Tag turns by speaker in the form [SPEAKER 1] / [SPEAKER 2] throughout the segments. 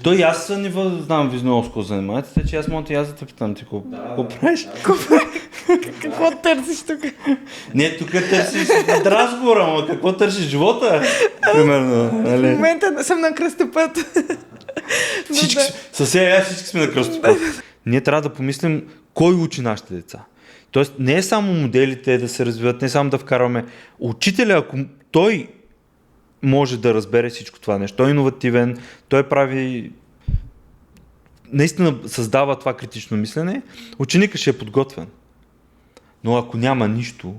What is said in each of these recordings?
[SPEAKER 1] Той и аз не знам визуално занимавате, така че аз мога и аз да те питам, ти какво правиш?
[SPEAKER 2] Какво търсиш тук?
[SPEAKER 1] Не, тук търсиш разговора, ама какво търсиш? Живота, примерно.
[SPEAKER 2] В момента съм на кръстопът.
[SPEAKER 1] Съвсем всички сме на кръстопът. Ние трябва да помислим кой учи нашите деца. Тоест не е само моделите да се развиват, не само да вкарваме. Учителя, ако той може да разбере всичко това нещо, той е иновативен, той прави, наистина създава това критично мислене, ученика ще е подготвен. Но ако няма нищо...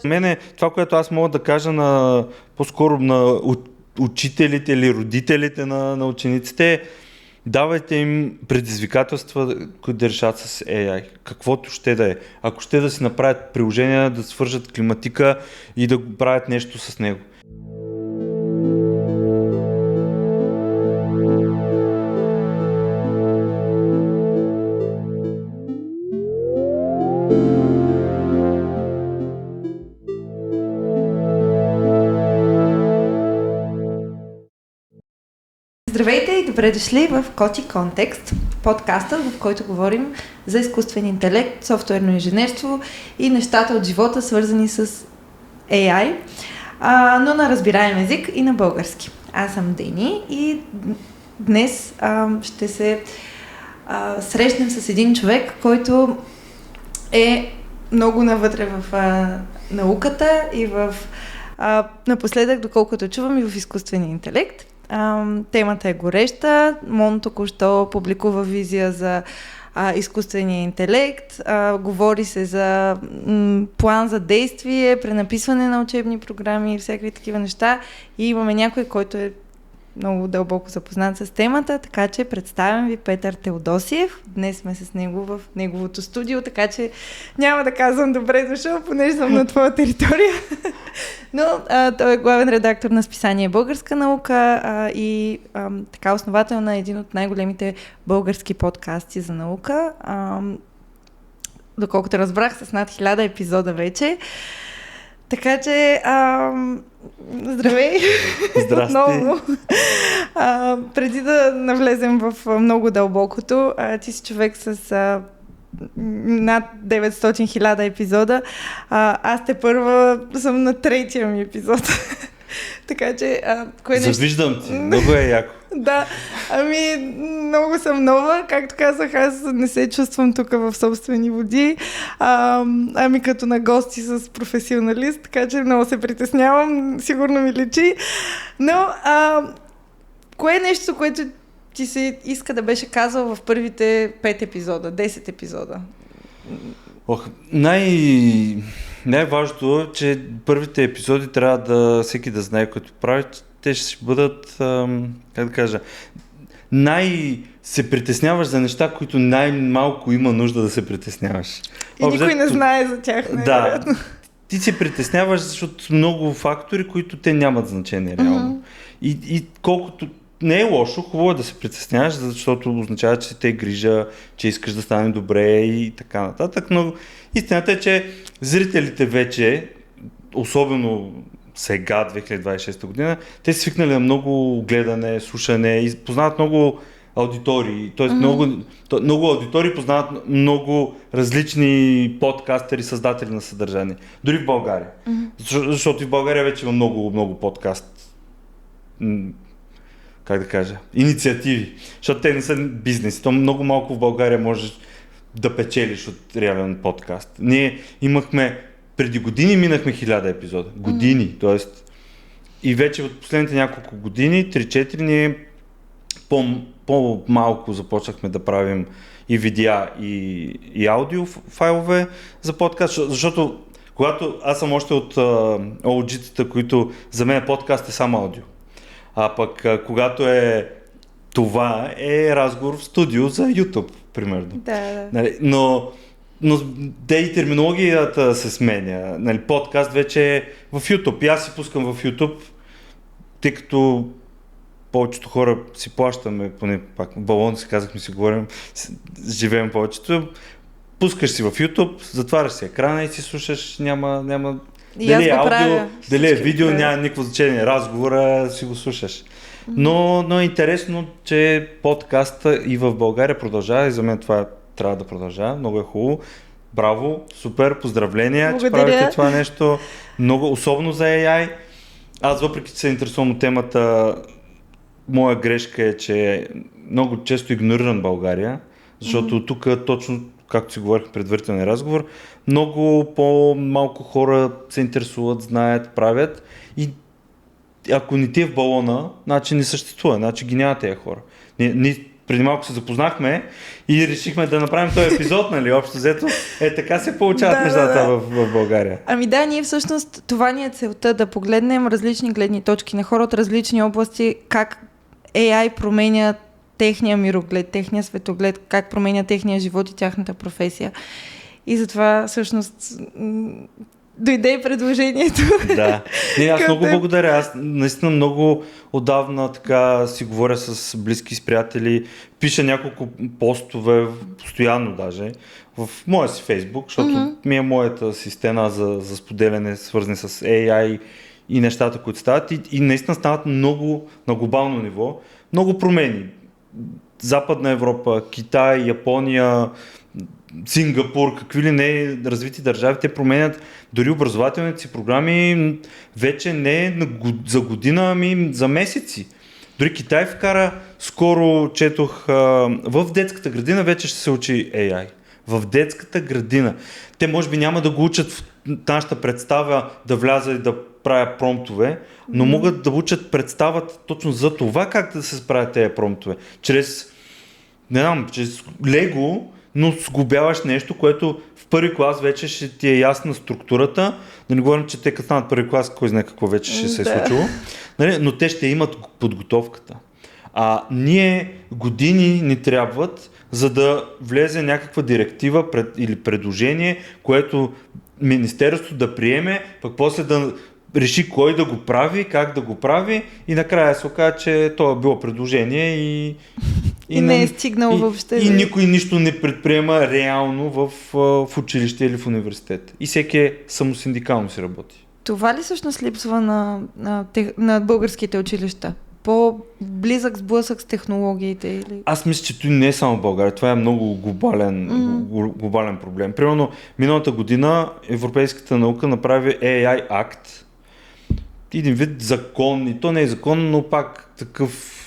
[SPEAKER 1] Мене, това, което аз мога да кажа по-скоро на учителите или родителите на учениците, давайте им предизвикателства, които да решат с AI. Каквото ще да е. Ако ще да си направят приложения, да свържат климатика и да правят нещо с него.
[SPEAKER 2] Здравейте и добре дошли в Коти Контекст, подкаста, в който говорим за изкуствен интелект, софтуерно инженерство и нещата от живота, свързани с AI, но на разбираем език и на български. Аз съм Дени и днес ще се срещнем с един човек, който е много навътре в науката и напоследък, доколкото чувам, и в изкуствения интелект. Темата е гореща. Мон току-що публикува визия за изкуствения интелект. Говори се за план за действие, пренаписване на учебни програми и всякакви такива неща. И имаме някой, който е много дълбоко запознат с темата, така че представям ви Петър Теодосиев. Днес сме с него в неговото студио, така че няма да казвам добре дошъл, понеже съм на твоя територия. Но той е главен редактор на списание Българска наука и така основател на един от най-големите български подкасти за наука. Доколкото разбрах, с над 1000 епизода вече. Така че, здравей!
[SPEAKER 1] Здрасти!
[SPEAKER 2] Отново. Преди да навлезем в много дълбокото, ти си човек с над 900 епизода. Аз тепърва съм на 3-тия ми епизод. Така че...
[SPEAKER 1] Завиждам ти, много е яко.
[SPEAKER 2] Да, много съм нова. Както казах, аз не се чувствам тук в собствени води. Като на гости с професионалист, така че много се притеснявам. Сигурно ми личи. Но, кое е нещо, което ти се иска да беше казал в първите 5 епизода, 10 епизода?
[SPEAKER 1] Най-важното е, че първите епизоди трябва да всеки да знае, който прави, те ще бъдат, как да кажа, се притесняваш за неща, които най-малко има нужда да се притесняваш.
[SPEAKER 2] И никой не знае за тях.
[SPEAKER 1] Да, ти се притесняваш, защото много фактори, които те нямат значение реално. И колкото не е лошо, хубаво е да се притесняваш, защото означава, че те грижа, че искаш да стане добре и така нататък, но истината е, че зрителите вече, особено сега, 2026 година, те са свикнали на много гледане, слушане и познават много аудитории, т.е. много аудитории познават много различни подкастери, създатели на съдържание. Дори в България. Защото и в България вече има много подкаст, как да кажа, инициативи, защото те не са бизнес. То много малко в България можеш да печелиш от реален подкаст. Ние преди години минахме 1000 епизода. Години, т.е. И вече от последните няколко години, 3-4, ние по-малко започнахме да правим и видеа, и аудио файлове за подкаст, защото когато аз съм още от OG-тата, които за мен подкаст е само аудио. А пък когато това е разговор в студио за YouTube, примерно.
[SPEAKER 2] Да.
[SPEAKER 1] Нали, но и терминологията се сменя. Нали, подкаст вече е в YouTube. И аз си пускам в YouTube, тъй като повечето хора си плащаме, поне пак в балон си казахме, си говорим, живеем повечето. Пускаш си в YouTube, затваряш си екрана и си слушаш, няма
[SPEAKER 2] И аз го правя.
[SPEAKER 1] Дали е видео, няма никакво значение. Разговора си го слушаш. Но е интересно, че подкаста и в България продължава и за мен това трябва да продължава. Много е хубаво. Браво, супер, поздравления,
[SPEAKER 2] благодаря,
[SPEAKER 1] че правите това нещо. Много, особено за AI. Аз въпреки че се интересувам от темата, моя грешка е, че много често игнорирам България, защото тук точно, както си говорих в предварителния разговор, много по-малко хора се интересуват, знаят, правят и ако не ти е в балона, значи не съществува, значи ги няма тези хора. Ние преди малко се запознахме и решихме да направим този епизод, нали, общо взето. Така се получават нещата в България.
[SPEAKER 2] Ами да, ние всъщност, това ни е целта, да погледнем различни гледни точки на хора от различни области, как AI променя техния мироглед, техния светоглед, как променя техния живот и тяхната професия. И затова всъщност дойде и предложението.
[SPEAKER 1] Да. Аз много благодаря. Аз наистина много отдавна така си говоря с близки, с приятели. Пиша няколко постове, постоянно даже, в моя си Фейсбук, защото ми е моята си стена за споделяне, свързани с AI и нещата, които стават. И наистина стават много на глобално ниво. Много промени. Западна Европа, Китай, Япония, Сингапур, какви ли не развити държави, те променят дори образователните си програми вече не за година, ами за месеци. Дори Китай вкара, скоро четох, в детската градина вече ще се учи AI. В детската градина. Те може би няма да го учат в нашата представа да вляза и да правя промптове, но могат да учат представата точно за това как да се справят тези промптове. Чрез Лего, но сглобяваш нещо, което в първи клас вече ще ти е ясна структурата. Да не говорим, че те като станат първи клас, кой знае какво вече ще се е случило. Но те ще имат подготовката. Ние години ни трябват, за да влезе някаква директива или предложение, което Министерството да приеме, пък после да реши кой да го прави, как да го прави и накрая се оказа, че това е било предложение и
[SPEAKER 2] не е стигнал въобще.
[SPEAKER 1] И никой нищо не предприема реално в училище или в университет. И всеки самосиндикално си работи.
[SPEAKER 2] Това ли всъщност липсва на българските училища? По-близък сблъсък с технологиите? Или?
[SPEAKER 1] Аз мисля, че това не е само в България. Това е много глобален проблем. Примерно, миналата година европейската наука направи AI Act. Един вид закон, и то не е закон, но пак такъв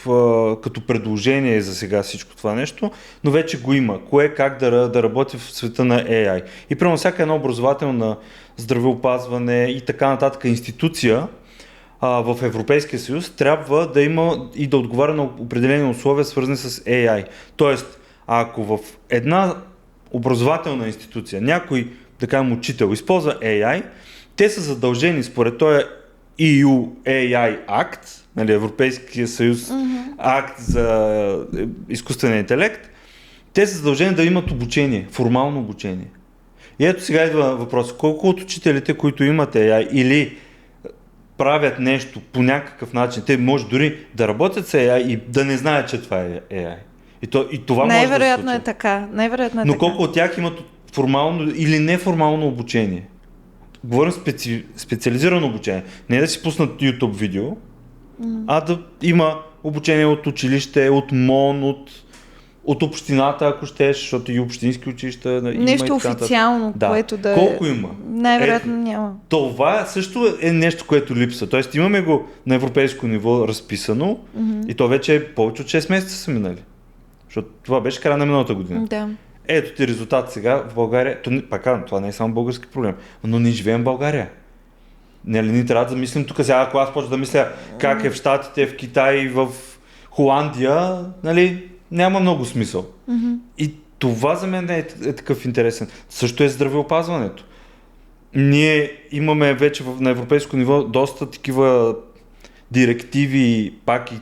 [SPEAKER 1] като предложение за сега всичко това нещо, но вече го има. Кое как да работи в света на AI. И примерно всяка една образователна здравеопазване и така нататък институция в Европейския съюз трябва да има и да отговаря на определени условия, свързани с AI. Тоест, ако в една образователна институция някой, да кажем учител, използва AI, те са задължени според този EU AI Act, нали, Европейския съюз акт за изкуствен интелект, те са задължени да имат обучение, формално обучение. И ето сега идва въпрос, колко от учителите, които имат AI или правят нещо по някакъв начин, те може дори да работят с AI и да не знаят, че това е AI. И това
[SPEAKER 2] най-вероятно
[SPEAKER 1] може да се случи.
[SPEAKER 2] е така.
[SPEAKER 1] Но колко от тях имат формално или неформално обучение? Говорим специализирано обучение. Не да си пуснат YouTube видео, а да има обучение от училище, от МОН, от общината, ако щеш, защото и общински училища има.
[SPEAKER 2] Нещо официално, което да...
[SPEAKER 1] Колко има?
[SPEAKER 2] Най-вероятно няма.
[SPEAKER 1] Това също е нещо, което липсва. Тоест имаме го на европейско ниво разписано и то вече е повече от 6 месеца са минали. Защото това беше края на миналата година.
[SPEAKER 2] Да.
[SPEAKER 1] Ето ти резултат сега в България. Това не е само български проблем, но ние живеем в България. Ние трябва да мислим тук сега, ако аз почна да мисля как е в Щатите, в Китай, в Холандия, нали, няма много смисъл. И това за мен е такъв интересен. Също е здравеопазването. Ние имаме вече на европейско ниво доста такива директиви, пак и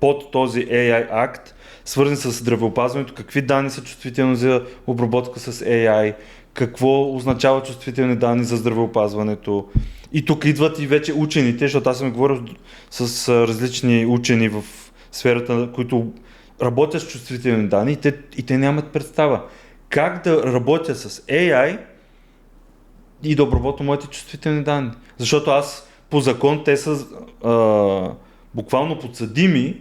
[SPEAKER 1] под този AI акт, свързани с здравеопазването, какви данни са чувствителни за обработка с AI, какво означава чувствителни данни за здравеопазването. И тук идват и вече учените, защото аз съм говорил с различни учени в сферата, които работят с чувствителни данни и те нямат представа как да работят с AI и да обработвам моите чувствителни данни. Защото аз по закон те са буквално подсъдими,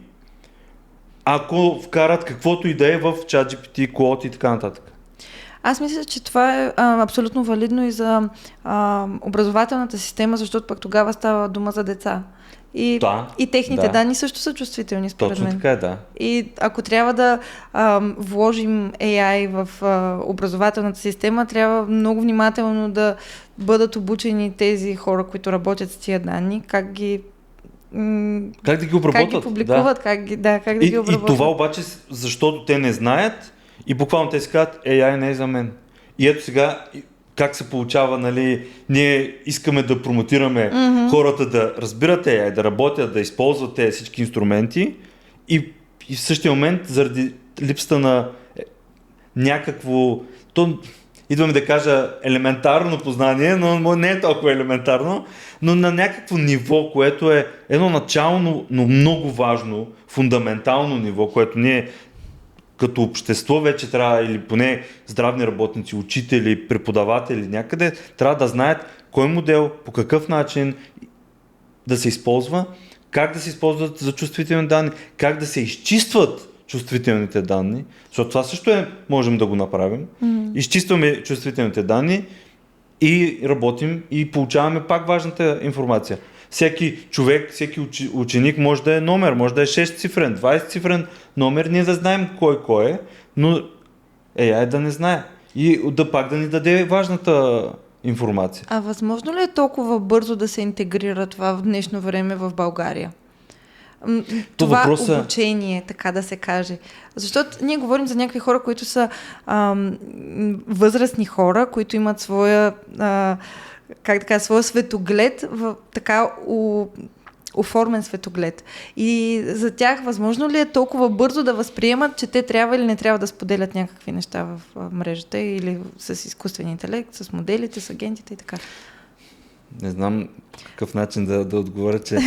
[SPEAKER 1] ако вкарат каквото и да е в ChatGPT, Claude и така нататък.
[SPEAKER 2] Аз мисля, че това е абсолютно валидно и за образователната система, защото пък тогава става дума за деца. И техните данни също са чувствителни, според мен.
[SPEAKER 1] Точно така е, да.
[SPEAKER 2] И ако трябва да вложим AI в образователната система, трябва много внимателно да бъдат обучени тези хора, които работят с тия данни, как да ги
[SPEAKER 1] обработват.
[SPEAKER 2] Как ги публикуват, как да ги обработват.
[SPEAKER 1] И това обаче, защото те не знаят и буквално те си казват, AI не е за мен. И ето сега как се получава, нали, ние искаме да промотираме хората да разбират AI, да работят, да използват тези всички инструменти и в същия момент, заради липсата на някакво, идваме да кажа елементарно познание, но не е толкова елементарно, но на някакво ниво, което е едно начално, но много важно, фундаментално ниво, което ние като общество вече трябва, или поне здравни работници, учители, преподаватели някъде, трябва да знаят кой модел, по какъв начин да се използва, как да се използват за чувствителни данни, как да се изчистват чувствителните данни, защото това също можем да го направим. Изчистваме чувствителните данни и работим и получаваме пак важната информация. Всеки човек, всеки ученик може да е номер, може да е 6-цифрен, 20-цифрен номер, ние да знаем кой е, но AI да не знае и да пак да ни даде важната информация.
[SPEAKER 2] А възможно ли е толкова бързо да се интегрира това в днешно време в България? Това обучение, така да се каже. Защото ние говорим за някакви хора, които са възрастни хора, които имат своя своя светоглед, така оформен светоглед. И за тях възможно ли е толкова бързо да възприемат, че те трябва или не трябва да споделят някакви неща в мрежата или с изкуствен интелект, с моделите, с агентите и така?
[SPEAKER 1] Не знам по какъв начин да отговоря, че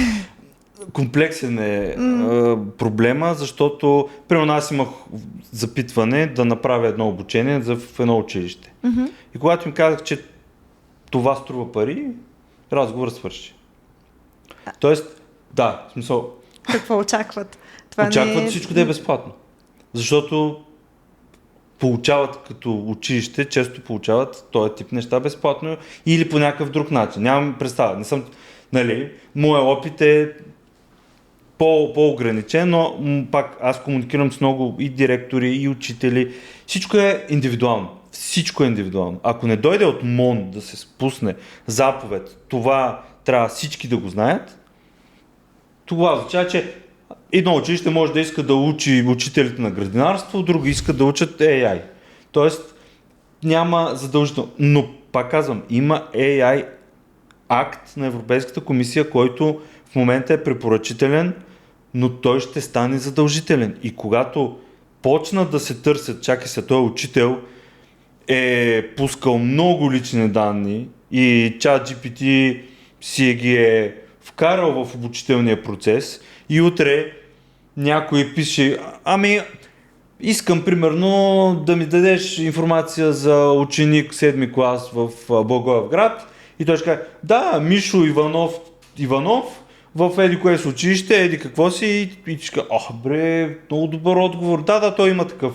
[SPEAKER 1] комплексен е проблема, защото примерно аз имах запитване да направя едно обучение в едно училище. И когато им казах, че това струва пари, разговор свърши. Тоест, да, в смисъл...
[SPEAKER 2] Какво очакват?
[SPEAKER 1] Очакват всичко да е безплатно. Защото получават като училище, често получават този тип неща безплатно или по някакъв друг начин. Нямам представа. Не съм, нали, моят опит е по-ограничен, но пак аз комуникирам с много и директори, и учители. Всичко е индивидуално. Всичко е индивидуално. Ако не дойде от МОН да се спусне заповед, това трябва всички да го знаят, това означава, че едно училище може да иска да учи учителите на градинарство, друго иска да учат AI. Тоест няма задължително. Но пак казвам, има AI акт на Европейската комисия, който в момента е препоръчителен, но той ще стане задължителен. И когато почнат да се търсят, чакай се, той учител е пускал много лични данни и ChatGPT си ги е вкарал в обучителния процес и утре някой пише, искам примерно да ми дадеш информация за ученик 7 клас в Благоевград и той ще каже, да, Мишо Иванов в еди кое си училище, еди какво си и ще каже, бре, много добър отговор, да, той има такъв.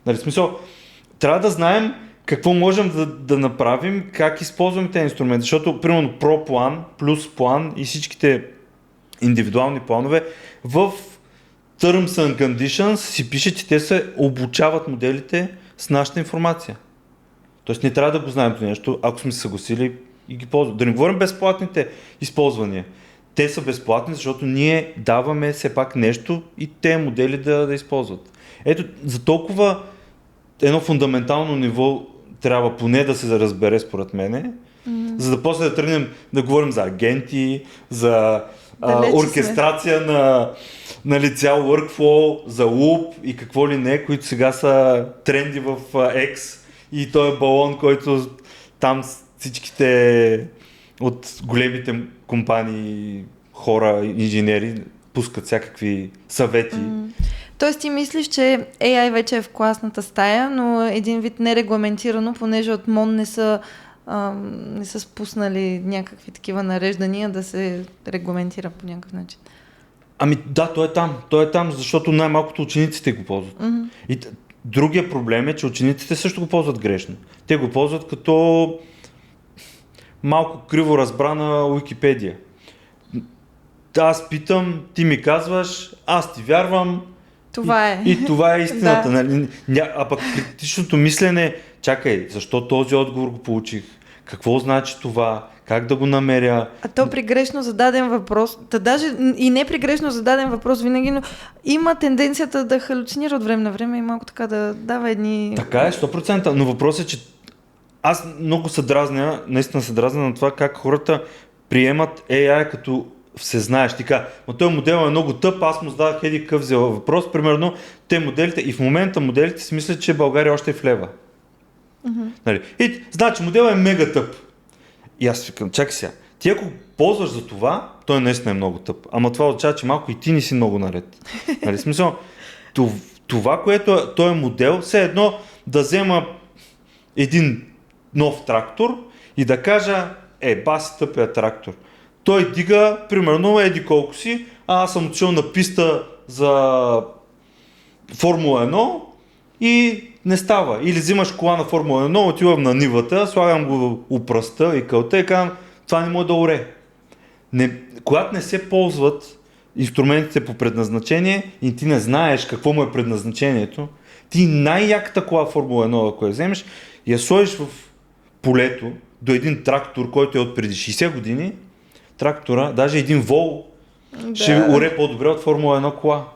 [SPEAKER 1] Нали, смисъл, трябва да знаем какво можем да направим, как използваме тези инструменти, защото примерно ProPlan, плюс план и всичките индивидуални планове в Terms and Conditions си пише, че те се обучават моделите с нашата информация. Тоест не трябва да го знаем това нещо, ако сме се съгласили и ги ползваме. Да не говорим безплатните използвания. Те са безплатни, защото ние даваме все пак нещо и те модели да използват. Ето, за толкова едно фундаментално ниво трябва поне да се разбере според мене, за да после да тръгнем да говорим за агенти, за оркестрация на цял workflow, за loop и какво ли не, които сега са тренди в X и той е балон, който там всичките от големите компании, хора, инженери пускат всякакви съвети.
[SPEAKER 2] Тоест ти мислиш, че AI вече е в класната стая, но един вид нерегламентирано, понеже от МОН не са не са спуснали някакви такива нареждания да се регламентира по някакъв начин.
[SPEAKER 1] Ами да, той е там, защото най-малкото учениците го ползват. И другия проблем е, че учениците също го ползват грешно. Те го ползват като малко криво разбрана Уикипедия. Аз питам, ти ми казваш, аз ти вярвам.
[SPEAKER 2] Това е.
[SPEAKER 1] И това е истината.
[SPEAKER 2] Да.
[SPEAKER 1] Нали? А пък критичното мислене, чакай, защо този отговор го получих? Какво значи това? Как да го намеря?
[SPEAKER 2] А то при грешно зададен въпрос, даже и не при грешно зададен въпрос винаги, но има тенденцията да халюцинира от време на време и малко така да дава едни...
[SPEAKER 1] Така е, 100%, но въпросът е, че аз много наистина се дразня на това как хората приемат AI като всезнаеш. Така, но този модел е много тъп, аз му зададах какъв взел въпрос, примерно те моделите, и в момента моделите си мислят, че България още е в лева. Нали? И значи моделът е мега тъп. И аз викам, чакай сега, ти ако ползваш за това, той наистина е много тъп. Ама това означава, че малко и ти не си много наред. Нали? Смисъл, това, което е този модел, все едно да взема един нов трактор и да кажа, баси тъпия трактор. Той дига, примерно, еди колко си, аз съм отишъл на писта за Формула 1 и не става. Или взимаш кола на Формула 1, отивам на нивата, слагам го у пръста и кълта и казвам, това не може да оре. Когато не се ползват инструментите по предназначение и ти не знаеш какво му е предназначението, ти най-яката кола Формула 1, ако я вземеш, я сложиш в полето до един трактор, който е от преди 60 години, трактора, даже един вол, ще оре по-добре от Формула 1 кола.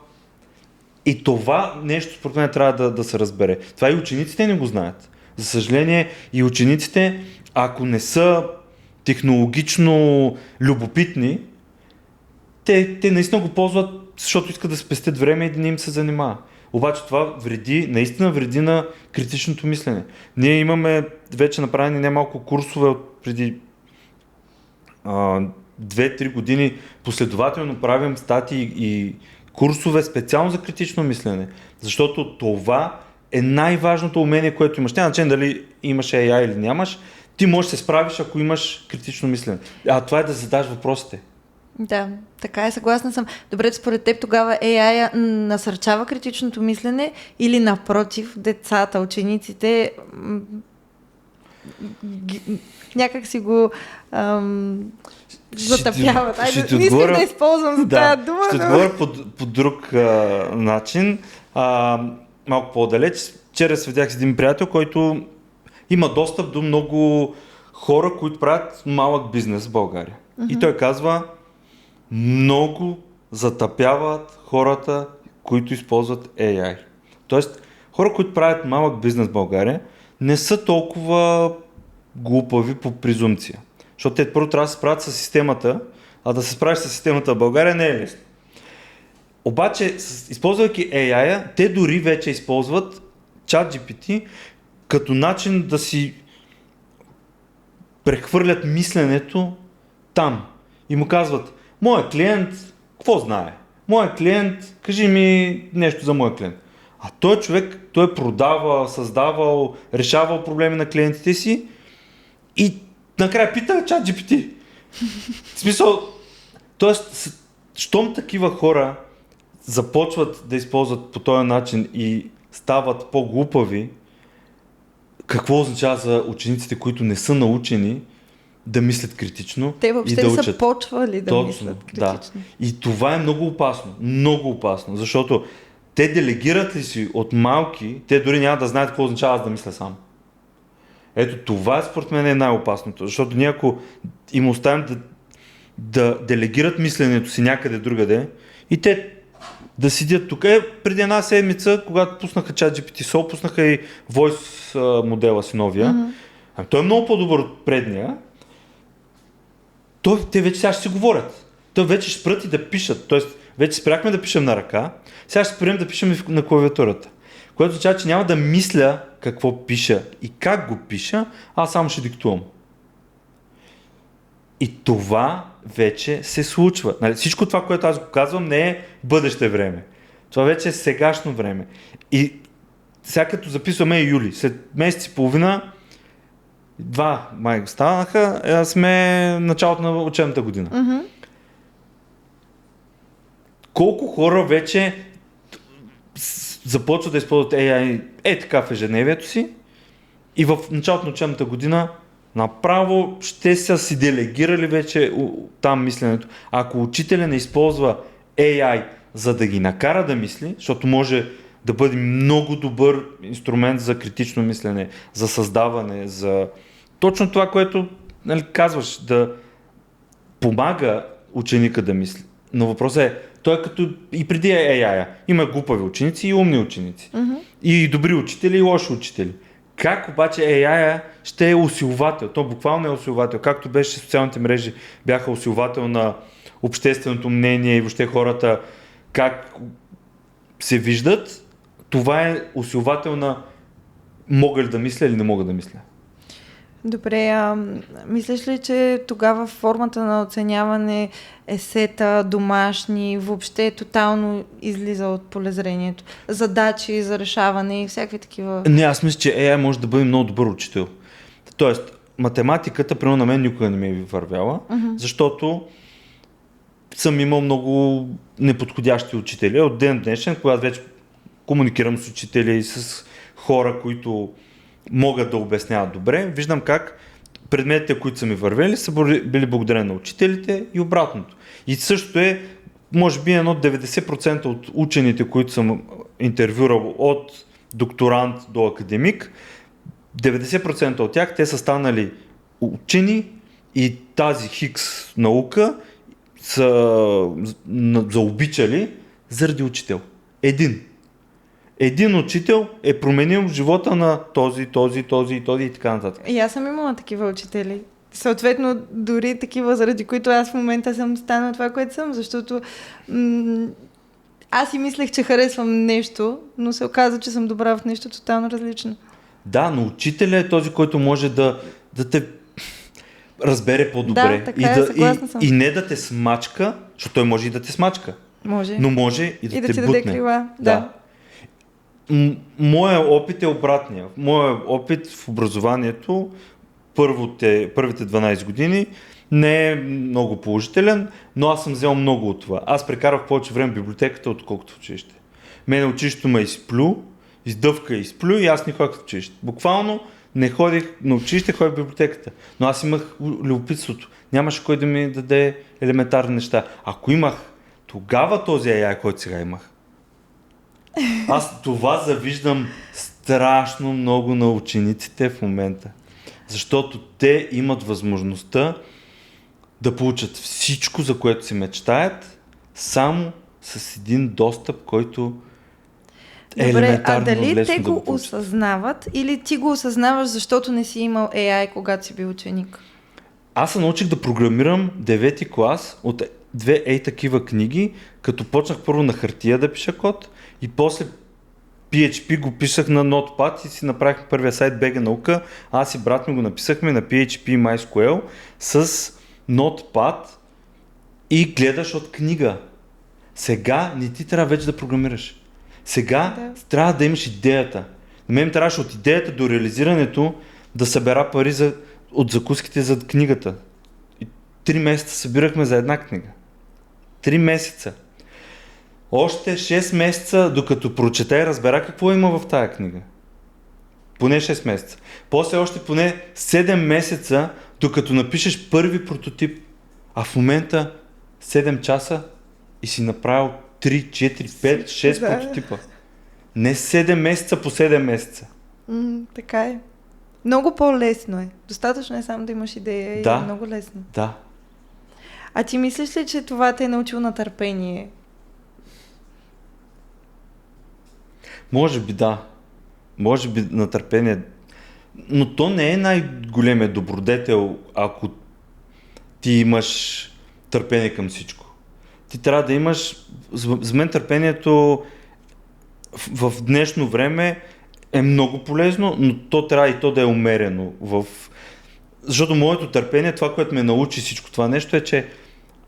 [SPEAKER 1] И това нещо според мен трябва да се разбере. Това и учениците не го знаят. За съжаление и учениците, ако не са технологично любопитни, те наистина го ползват, защото искат да спестят време и да не им се занимава. Обаче това наистина вреди на критичното мислене. Ние имаме вече направени немалко курсове от преди 2-3 години, последователно правим статии и курсове специално за критично мислене, защото това е най-важното умение, което имаш. Няма значение дали имаш AI или нямаш, ти можеш да се справиш, ако имаш критично мислене. А това е да задаш въпросите.
[SPEAKER 2] Да, така е, съгласна съм. Добре, според теб тогава AI насърчава критичното мислене или напротив, децата, учениците някак си го затъпяват. Не исках да използвам за тази дума.
[SPEAKER 1] Ще отговоря по друг начин. Малко по-далеч. Вчера свидях с един приятел, който има достъп до много хора, които правят малък бизнес в България. И той казва, много затъпяват хората, които използват AI. Тоест, хора, които правят малък бизнес в България, не са толкова глупави по презумпция. Защото те първо трябва да се справят с системата, а да се справиш с системата в България не е лесно. Обаче, използвайки AI, те дори вече използват ChatGPT като начин да си прехвърлят мисленето там. И му казват, моя клиент, какво знае? Моя клиент, кажи ми нещо за моя клиент. А той човек, той е продавал, създавал, решавал проблеми на клиентите си и накрая пита ChatGPT. В смисъл, т.е. щом такива хора започват да използват по този начин и стават по-глупави, какво означава за учениците, които не са научени да мислят критично
[SPEAKER 2] те въобще
[SPEAKER 1] и да учат?
[SPEAKER 2] Те са почвали да мислят критично.
[SPEAKER 1] Да. И това е много опасно, защото те делегират ли си от малки, те дори няма да знаят какво означава аз да мисля сам. Ето това според мен е най-опасното, защото ние ако им оставим да делегират мисленето си някъде другаде и те да седят тук. Преди една седмица, когато пуснаха ChatGPT Soul, пуснаха и Voice модела си новия. Той е много по-добър от предния. Те вече сега ще си говорят. Той вече ще спрат и да пишат. Тоест, вече спряхме да пишем на ръка, сега ще спрем да пишем на клавиатурата. Което означава, че няма да мисля какво пиша и как го пиша, аз само ще диктувам. И това вече се случва. Нали, всичко това, което аз го казвам, не е бъдеще време. Това вече е сегашно време. И сега като записваме юли, след месец и половина, 2 май станаха, сме началото на учебната година. Колко хора вече започват да използват AI така в ежедневието си и в началото на учебната година направо ще са си делегирали вече там мисленето. Ако учителя не използва AI, за да ги накара да мисли, защото може да бъде много добър инструмент за критично мислене, за създаване, за точно това, което казваш, да помага ученика да мисли. Но въпросът е, той е като и преди AI. Има глупави ученици и умни ученици. И добри учители и лоши учители. Как обаче AI ще е усилвател? То буквално е усилвател. Както беше социалните мрежи бяха усилвател на общественото мнение и въобще хората как се виждат, това е усилвател на мога ли да мисля или не мога да мисля.
[SPEAKER 2] Добре, мислиш ли, че тогава формата на оценяване, есета, домашни, въобще тотално излиза от полезрението? Задачи за решаване и всякакви такива...
[SPEAKER 1] Не, аз мисля, че AI може да бъде много добър учител. Тоест, математиката, примерно на мен никога не ми е вървяла, защото съм имал много неподходящи учители. От ден днешен, когато вече комуникирам с учители и с хора, които могат да обясняват добре, виждам как предметите, които са ми вървели, са били благодарени на учителите и обратното. И същото е, може би 90% от учените, които съм интервюрал от докторант до академик, 90% от тях, те са станали учени и тази хикс наука са заобичали заради учител. Един учител е променил живота на този и така нататък.
[SPEAKER 2] И аз съм имала такива учители. Съответно, дори такива, заради които аз в момента съм станала това, което съм, защото аз си мислех, че харесвам нещо, но се оказа, че съм добра в нещо тотално различно.
[SPEAKER 1] Да, но учителя е този, който може да те разбере по-добре.
[SPEAKER 2] Да, така е, съгласна съм.
[SPEAKER 1] И не да те смачка, защото той може и да те смачка.
[SPEAKER 2] Може.
[SPEAKER 1] Но може и да те
[SPEAKER 2] ти
[SPEAKER 1] бутне.
[SPEAKER 2] даде крила. Да.
[SPEAKER 1] Моя опит е обратния. Моя опит в образованието първите 12 години не е много положителен, но аз съм взел много от това. Аз прекарах повече време в библиотеката, отколкото в училище. Мене училището ме изплю, издъвка и изплю и аз не ходих в училище. Буквално не ходих на училище, ходих в библиотеката. Но аз имах любопитството. Нямаше кой да ми даде елементарни неща. Ако имах тогава този AI, който сега имах, аз това завиждам страшно много на учениците в момента. Защото те имат възможността да получат всичко, за което си мечтаят, само с един достъп, който е елементарно лесно да го получат.
[SPEAKER 2] Дали те го осъзнават или ти го осъзнаваш, защото не си имал AI, когато си бил ученик?
[SPEAKER 1] Аз се научих да програмирам 9-ти клас от 2 такива книги, като почнах първо на хартия да пиша код и после PHP го писах на Notepad и си направихме първия сайт BG наука. Аз и брат ми го написахме на PHP и MySQL с Notepad и гледаш от книга. Сега не ти трябва вече да програмираш. Сега трябва да имаш идеята. На мен трябваше от идеята до реализирането да събера пари от закуските за книгата. И 3 месеца събирахме за една книга. 3 месеца. Още 6 месеца, докато прочета и разбера какво има в тая книга. Поне 6 месеца. После още поне 7 месеца, докато напишеш първи прототип. А в момента 7 часа и си направил 3, 4, 5, 6 прототипа. Не 7 месеца по 7 месеца.
[SPEAKER 2] Така е. Много по-лесно е. Достатъчно е само да имаш идея и е много лесно.
[SPEAKER 1] Да.
[SPEAKER 2] А ти мислиш ли, че това те е научило на търпение?
[SPEAKER 1] Може би да. Може би на търпение. Но то не е най-големият добродетел, ако ти имаш търпение към всичко. Ти трябва да имаш... За мен търпението в днешно време е много полезно, но то трябва и то да е умерено. Защото моето търпение, това, което ме научи всичко това нещо е, че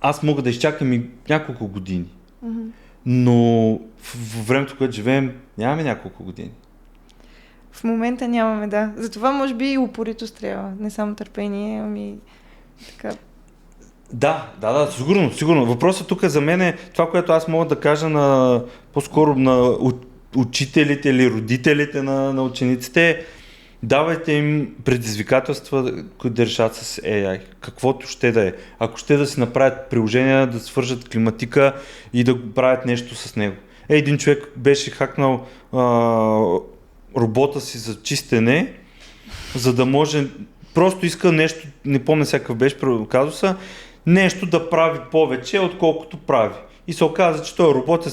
[SPEAKER 1] аз мога да изчакам и няколко години. Но в времето, което живеем, нямаме няколко години.
[SPEAKER 2] В момента нямаме, да. Затова може би и упоритост трябва. Не само търпение, ами така.
[SPEAKER 1] Да, сигурно. Въпросът тук за мен е това, което аз мога да кажа по-скоро на учителите или родителите на учениците. Давайте им предизвикателства, които да решат с AI. Каквото ще да е. Ако ще да си направят приложения, да свържат климатика и да го правят нещо с него. Един човек беше хакнал робота си за чистене, за да може, просто иска нещо, не помня всякакъв беше казуса, нещо да прави повече, отколкото прави. И се оказа, че този робот е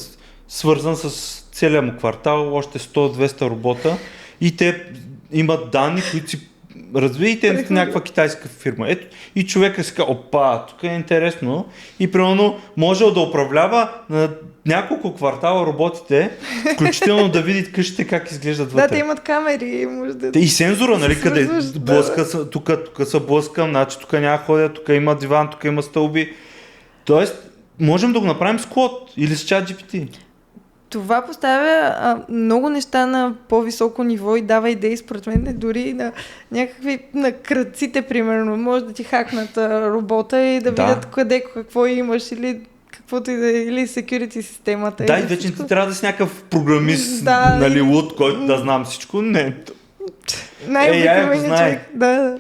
[SPEAKER 1] свързан с целия му квартал, още 100-200 робота и те имат данни, които си развиете някаква китайска фирма. Ето, и човека си казва, опа, тук е интересно. И примерно може да управлява на няколко квартала роботите, включително да види къщите как изглеждат вътре.
[SPEAKER 2] Да, те имат камери. Може да...
[SPEAKER 1] И сензора, нали, къде блъска, тук се блъскам, значи тук няма ходя, тук има диван, тук има стълби. Тоест, можем да го направим с код или с ChatGPT.
[SPEAKER 2] Това поставя много неща на по-високо ниво и дава идеи, според мен, дори на някакви, на кръците, примерно. Може да ти хакнат робота и да видят къде, какво имаш или каквото и да е, или security системата.
[SPEAKER 1] Да, и вече ти трябва да си някакъв програмист, нали, луд, който да знам всичко. Не.
[SPEAKER 2] Най-обикновеният човек. Да.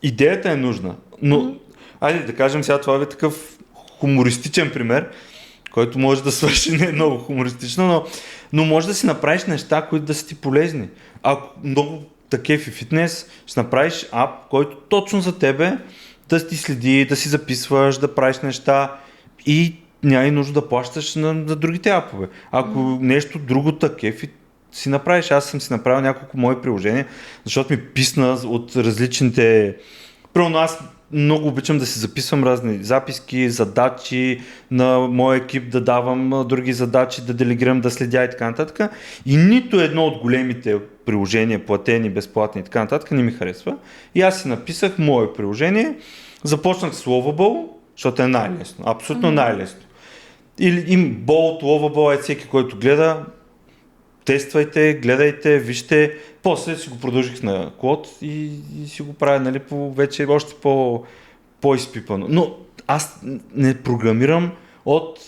[SPEAKER 1] Идеята е нужна. Но, айде да кажем сега, това е такъв хумористичен пример, който може да свърши не много хумористично, но може да си направиш неща, които да са ти полезни. Ако много такъв и фитнес, ще направиш ап, който точно за тебе да ти следи, да си записваш, да правиш неща и няма и нужда да плащаш на другите апове. Ако нещо друго такъв си направиш, аз съм си направил няколко мои приложения, защото ми писна от различните... Примерно аз много обичам да си записвам разни записки, задачи на моя екип, да давам други задачи, да делегирам, да следя и така нататък. И нито едно от големите приложения, платени, безплатни и така нататък, не ми харесва. И аз си написах мое приложение, започнах с Lovable, защото е най-лесно, абсолютно най-лесно. Или Bolt, Lovable, всеки, който гледа, тествайте, гледайте, вижте. После си го продължих на код и си го правя, нали, вече още по-изпипано. Но аз не програмирам от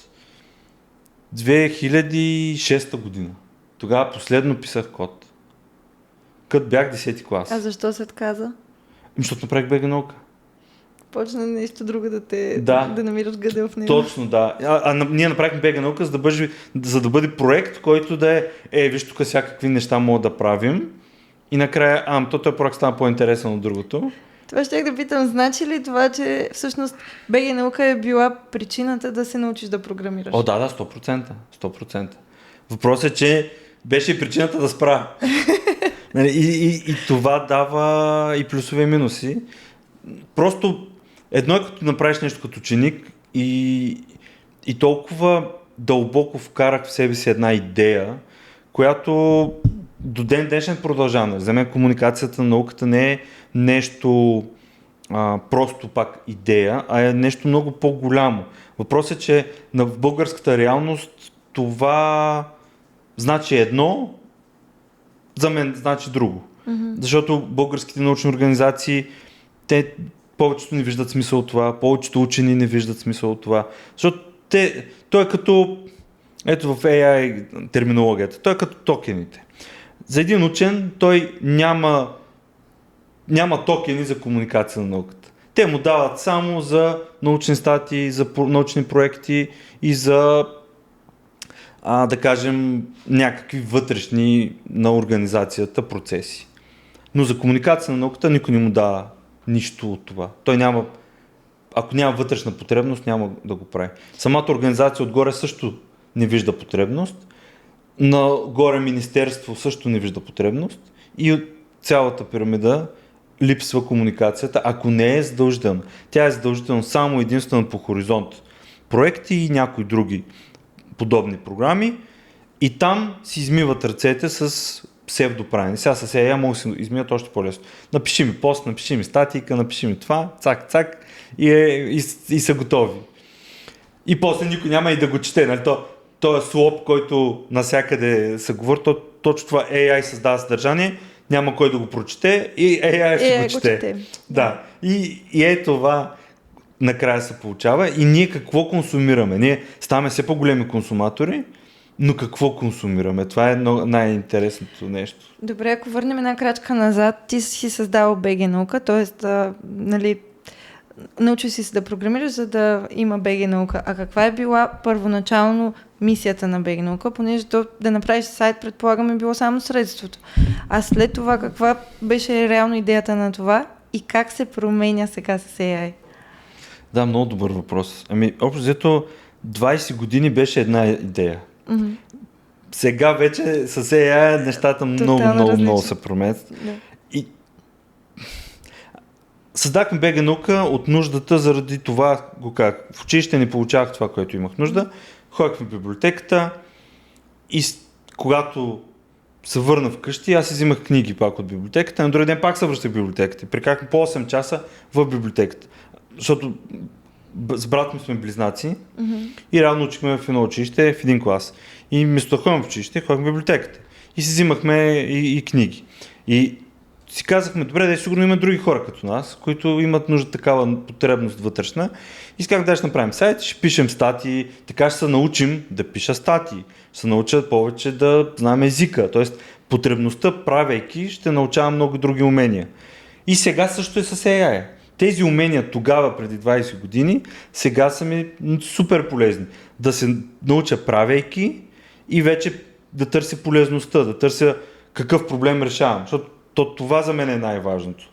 [SPEAKER 1] 2006 година. Тогава последно писах код. Като бях 10-ти клас.
[SPEAKER 2] А защо се отказа?
[SPEAKER 1] Защото направих БГ наука.
[SPEAKER 2] Почна нещо друго да намираш гъдел в него.
[SPEAKER 1] Точно, да. Ние направихме БГ наука, за да бъде проект, който да виж тук всякакви неща мога да правим. И накрая, този проект стана по-интересен от другото.
[SPEAKER 2] Това ще да питам, значи ли това, че всъщност БГ наука е била причината да се научиш да програмираш?
[SPEAKER 1] О, да, 100%. Въпросът е, че беше и причината да спра. И това дава и плюсове и минуси. Просто едно е като направиш нещо като ученик и толкова дълбоко вкарах в себе си една идея, която до ден днешен продължаваме. За мен комуникацията на науката не е нещо просто пак идея, а е нещо много по-голямо. Въпросът е, че в българската реалност това значи едно, за мен значи друго. Защото българските научни организации, те повечето не виждат смисъл от това, повечето учени не виждат смисъл от това. Защото той е като, ето в AI терминологията, той е като токените. За един учен той няма токени за комуникация на науката. Те му дават само за научни статии, за научни проекти и за, да кажем, някакви вътрешни на организацията процеси. Но за комуникация на науката никой не му дава нищо от това. Той няма, ако няма вътрешна потребност, няма да го прави. Самата организация отгоре също не вижда потребност. Нагоре министерство също не вижда потребност и от цялата пирамида липсва комуникацията, ако не е задължителна. Тя е задължителна само единствено по хоризонт проекти и някои други подобни програми и там си измиват ръцете с псевдоправене. Сега с AI могат да се измият още по-лесно. Напиши ми пост, напиши ми статийка, напиши ми това, цак и са готови. И после никой няма и да го чете. Нали? този слоп, който навсякъде се говори, точно това AI създава съдържание, няма кой да го прочете и AI ще го чете. Да. И е това накрая се получава. И ние какво консумираме? Ние ставаме все по-големи консуматори, но какво консумираме? Това е най-интересното нещо.
[SPEAKER 2] Добре, ако върнем една крачка назад, ти си създал БГ наука, т.е. нали, научи си се да програмираш, за да има БГ наука. А каква е била първоначално мисията на БГ наука, понеже да направиш сайт, предполагаме, било само средството. А след това каква беше реално идеята на това и как се променя сега с AI?
[SPEAKER 1] Да, много добър въпрос. Общо взето 20 години беше една идея. Mm-hmm. Сега вече с AI нещата много се променят. Да. И създахме БГ наука от нуждата заради това, в училище не получавах това, което имах нужда. Ходих в библиотеката и когато се върна вкъщи, аз си взимах книги пак от библиотеката, на други ден пак се връщах в библиотеката. Прекарахме по 8 часа в библиотеката, защото с брат ми сме близнаци и реално учихме в едно училище, в един клас. И вместо да ходим в училище, ходихме в библиотеката и си взимахме и книги. И си казахме, добре, да сигурно има други хора като нас, които имат нужда такава потребност вътрешна. И си казах, да ще направим сайт, ще пишем статии, така ще се научим да пиша статии, ще се научат повече да знаем езика, т.е. потребността, правейки, ще научавам много други умения. И сега също е с AI. Тези умения тогава, преди 20 години, сега са ми супер полезни. Да се науча правейки и вече да търся полезността, да търся какъв проблем решавам, защото това за мен е най-важното.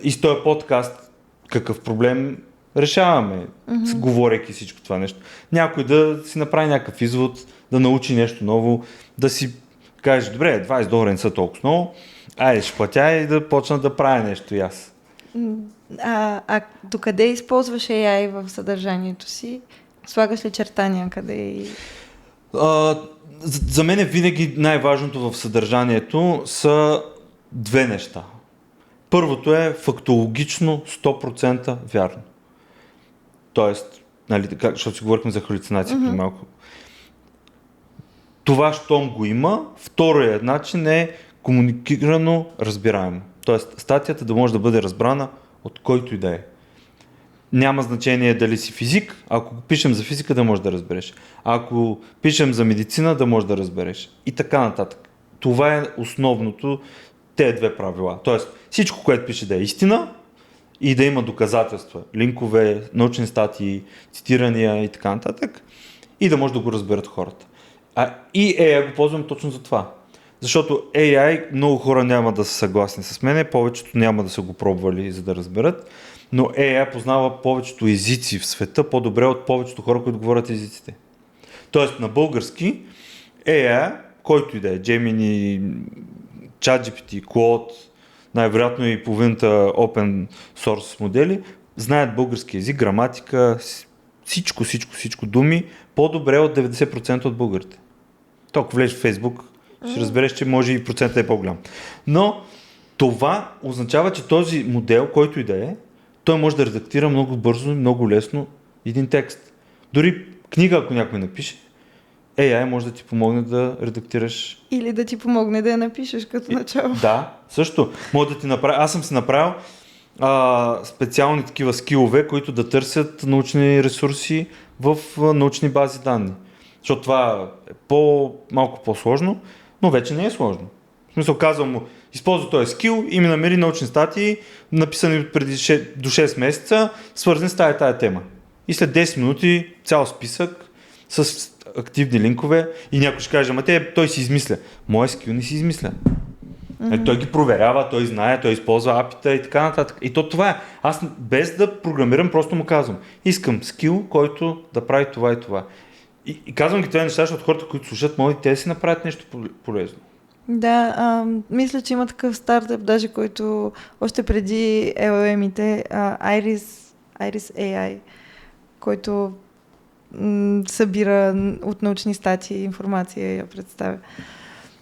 [SPEAKER 1] И с този подкаст какъв проблем решаваме, говорейки всичко това нещо. Някой да си направи някакъв извод, да научи нещо ново, да си каже, добре, $20 не са толкова много, айде ще платя и да почна да правя нещо и аз.
[SPEAKER 2] А докъде използваш AI в съдържанието си? Слагаш ли чертания къде?
[SPEAKER 1] За мен винаги най-важното в съдържанието са две неща. Първото е фактологично 100% вярно. Тоест, защото си говорихме за халюцинации преди малко. Това, щом го има, вторият начин е комуникирано разбираемо. Тоест, статията да може да бъде разбрана от който и да е. Няма значение дали си физик, ако пишем за физика да можеш да разбереш. Ако пишем за медицина да можеш да разбереш. И така нататък. Това е основното, тези две правила. Тоест, всичко, което пише да е истина и да има доказателства, линкове, научни статии, цитирания и така нататък, и да може да го разберат хората. И AI го ползвам точно за това. Защото AI много хора няма да са съгласни с мене, повечето няма да са го пробвали за да разберат, но AI познава повечето езици в света по-добре от повечето хора, които говорят езиците. Тоест на български AI, който и да е, Gemini, ChatGPT, Claude, най-вероятно и половината open source модели, знаят български език, граматика, всичко думи, по-добре от 90% от българите. Толкова влезеш в Facebook, ще разбереш, че може и процентът е по-голям. Но това означава, че този модел, който и да е, той може да редактира много бързо и много лесно един текст. Дори книга, ако някой напише, AI може да ти помогне да редактираш.
[SPEAKER 2] Или да ти помогне да я напишеш като начало.
[SPEAKER 1] Да, също. Може да ти направя. Аз съм си направил специални такива скилове, които да търсят научни ресурси в научни бази данни. Защото това е малко по-сложно, но вече не е сложно. В смисъл, казвам му, използва този скил и ми намери научни статии, написани преди до 6 месеца, свързани с тая тема. И след 10 минути цял списък с активни линкове и някой ще каже, той си измисля. Моят скил не си измисля. Той ги проверява, той знае, той използва апита и така нататък. И това е. Аз без да програмирам, просто му казвам. Искам скил, който да прави това и това. И казвам ги това неща, защото хората, които слушат, могат и те да си направят нещо полезно.
[SPEAKER 2] Да, мисля, че има такъв стартъп, даже който още преди LLM-ите, Iris AI, който събира от научни статии информация и я представя.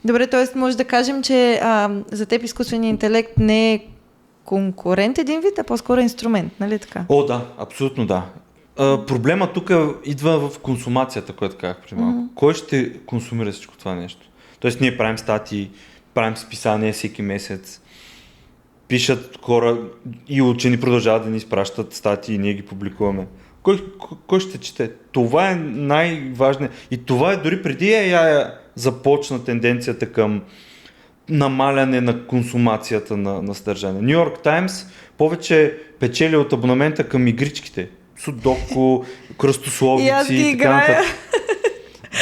[SPEAKER 2] Добре, т.е. може да кажем, че за теб изкуственият интелект не е конкурент един вид, а по-скоро инструмент, нали така?
[SPEAKER 1] О, да, абсолютно да. Проблема тук идва в консумацията, което казах преди малко. Кой ще консумира всичко това нещо? Тоест ние правим статии, правим списания всеки месец, пишат хора и учени продължават да ни изпращат статии и ние ги публикуваме. Кой ще чете? Това е най-важно. И това е дори преди AI започна тенденцията към намаляне на консумацията на съдържание. Ню Йорк Таймс повече печели от абонамента към игричките. Судоку, кръстословици и така нататък.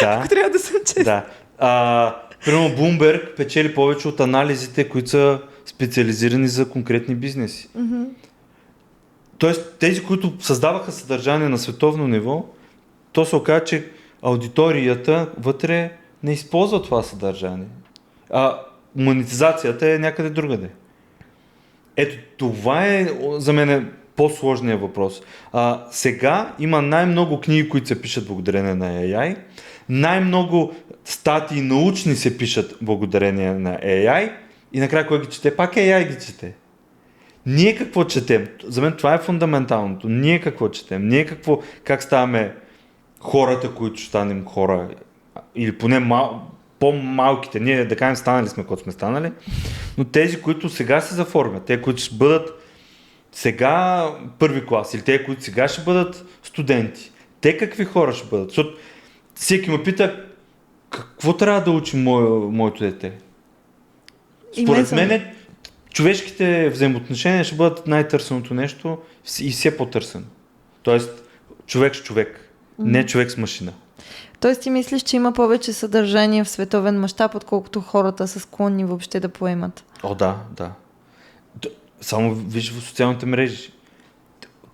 [SPEAKER 2] Ако трябва да съм честна.
[SPEAKER 1] Да. Примерно Bloomberg печели повече от анализите, които са специализирани за конкретни бизнеси. Тоест, тези, които създаваха съдържание на световно ниво, то се оказа, че аудиторията вътре не използва това съдържание. Монетизацията е някъде другаде. Ето, това е за мен по-сложният въпрос. Сега има най-много книги, които се пишат благодарение на AI. Най-много статии научни се пишат благодарение на AI. И накрая кой ги чете? Пак AI ги чете. Ние какво четем? За мен това е фундаменталното. Ние какво четем? Как ставаме хората, които ще станем хора? Или поне по-малките. Ние да кажем станали сме, когато сме станали. Но тези, които сега се заформят, те, които ще бъдат сега първи клас или те, които сега ще бъдат студенти. Те какви хора ще бъдат? Защото всеки ме пита какво трябва да учи моето дете? Според мен човешките взаимоотношения ще бъдат най-търсеното нещо и все по-търсено. Тоест човек с човек, не човек с машина.
[SPEAKER 2] Тоест ти мислиш, че има повече съдържание в световен мащаб, отколкото хората са склонни въобще да поемат?
[SPEAKER 1] Да. Само виж в социалните мрежи.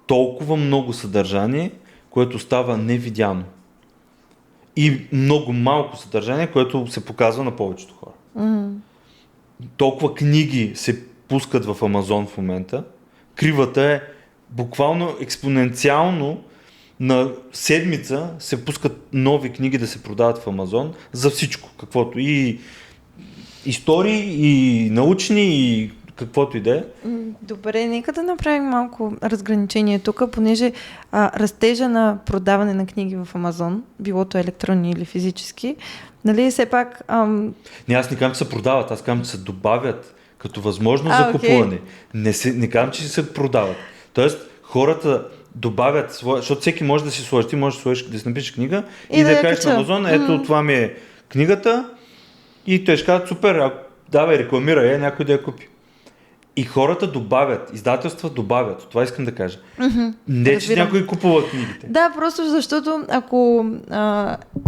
[SPEAKER 1] Толкова много съдържание, което става невидяно. И много малко съдържание, което се показва на повечето хора. Толкова книги се пускат в Амазон в момента. Кривата е буквално експоненциално на седмица се пускат нови книги да се продават в Амазон за всичко, каквото и истории, и научни, и каквото и да е.
[SPEAKER 2] Добре, нека да направим малко разграничение тук, понеже растежа на продаване на книги в Амазон, билото електронни или физически, нали, все пак...
[SPEAKER 1] Аз не казвам, че се продават, аз казвам, че се добавят като възможност за купуване. Не казвам, че се продават. Тоест, хората добавят, защото всеки може да си сложи, ти можеш да си напишеш книга и да кажеш на Амазон, ето това ми е книгата и той ще казва, супер, давай, рекламирай, някой да я купи. И хората добавят, издателства добавят, това искам да кажа. Не, че някой купува книгите.
[SPEAKER 2] Да, просто защото ако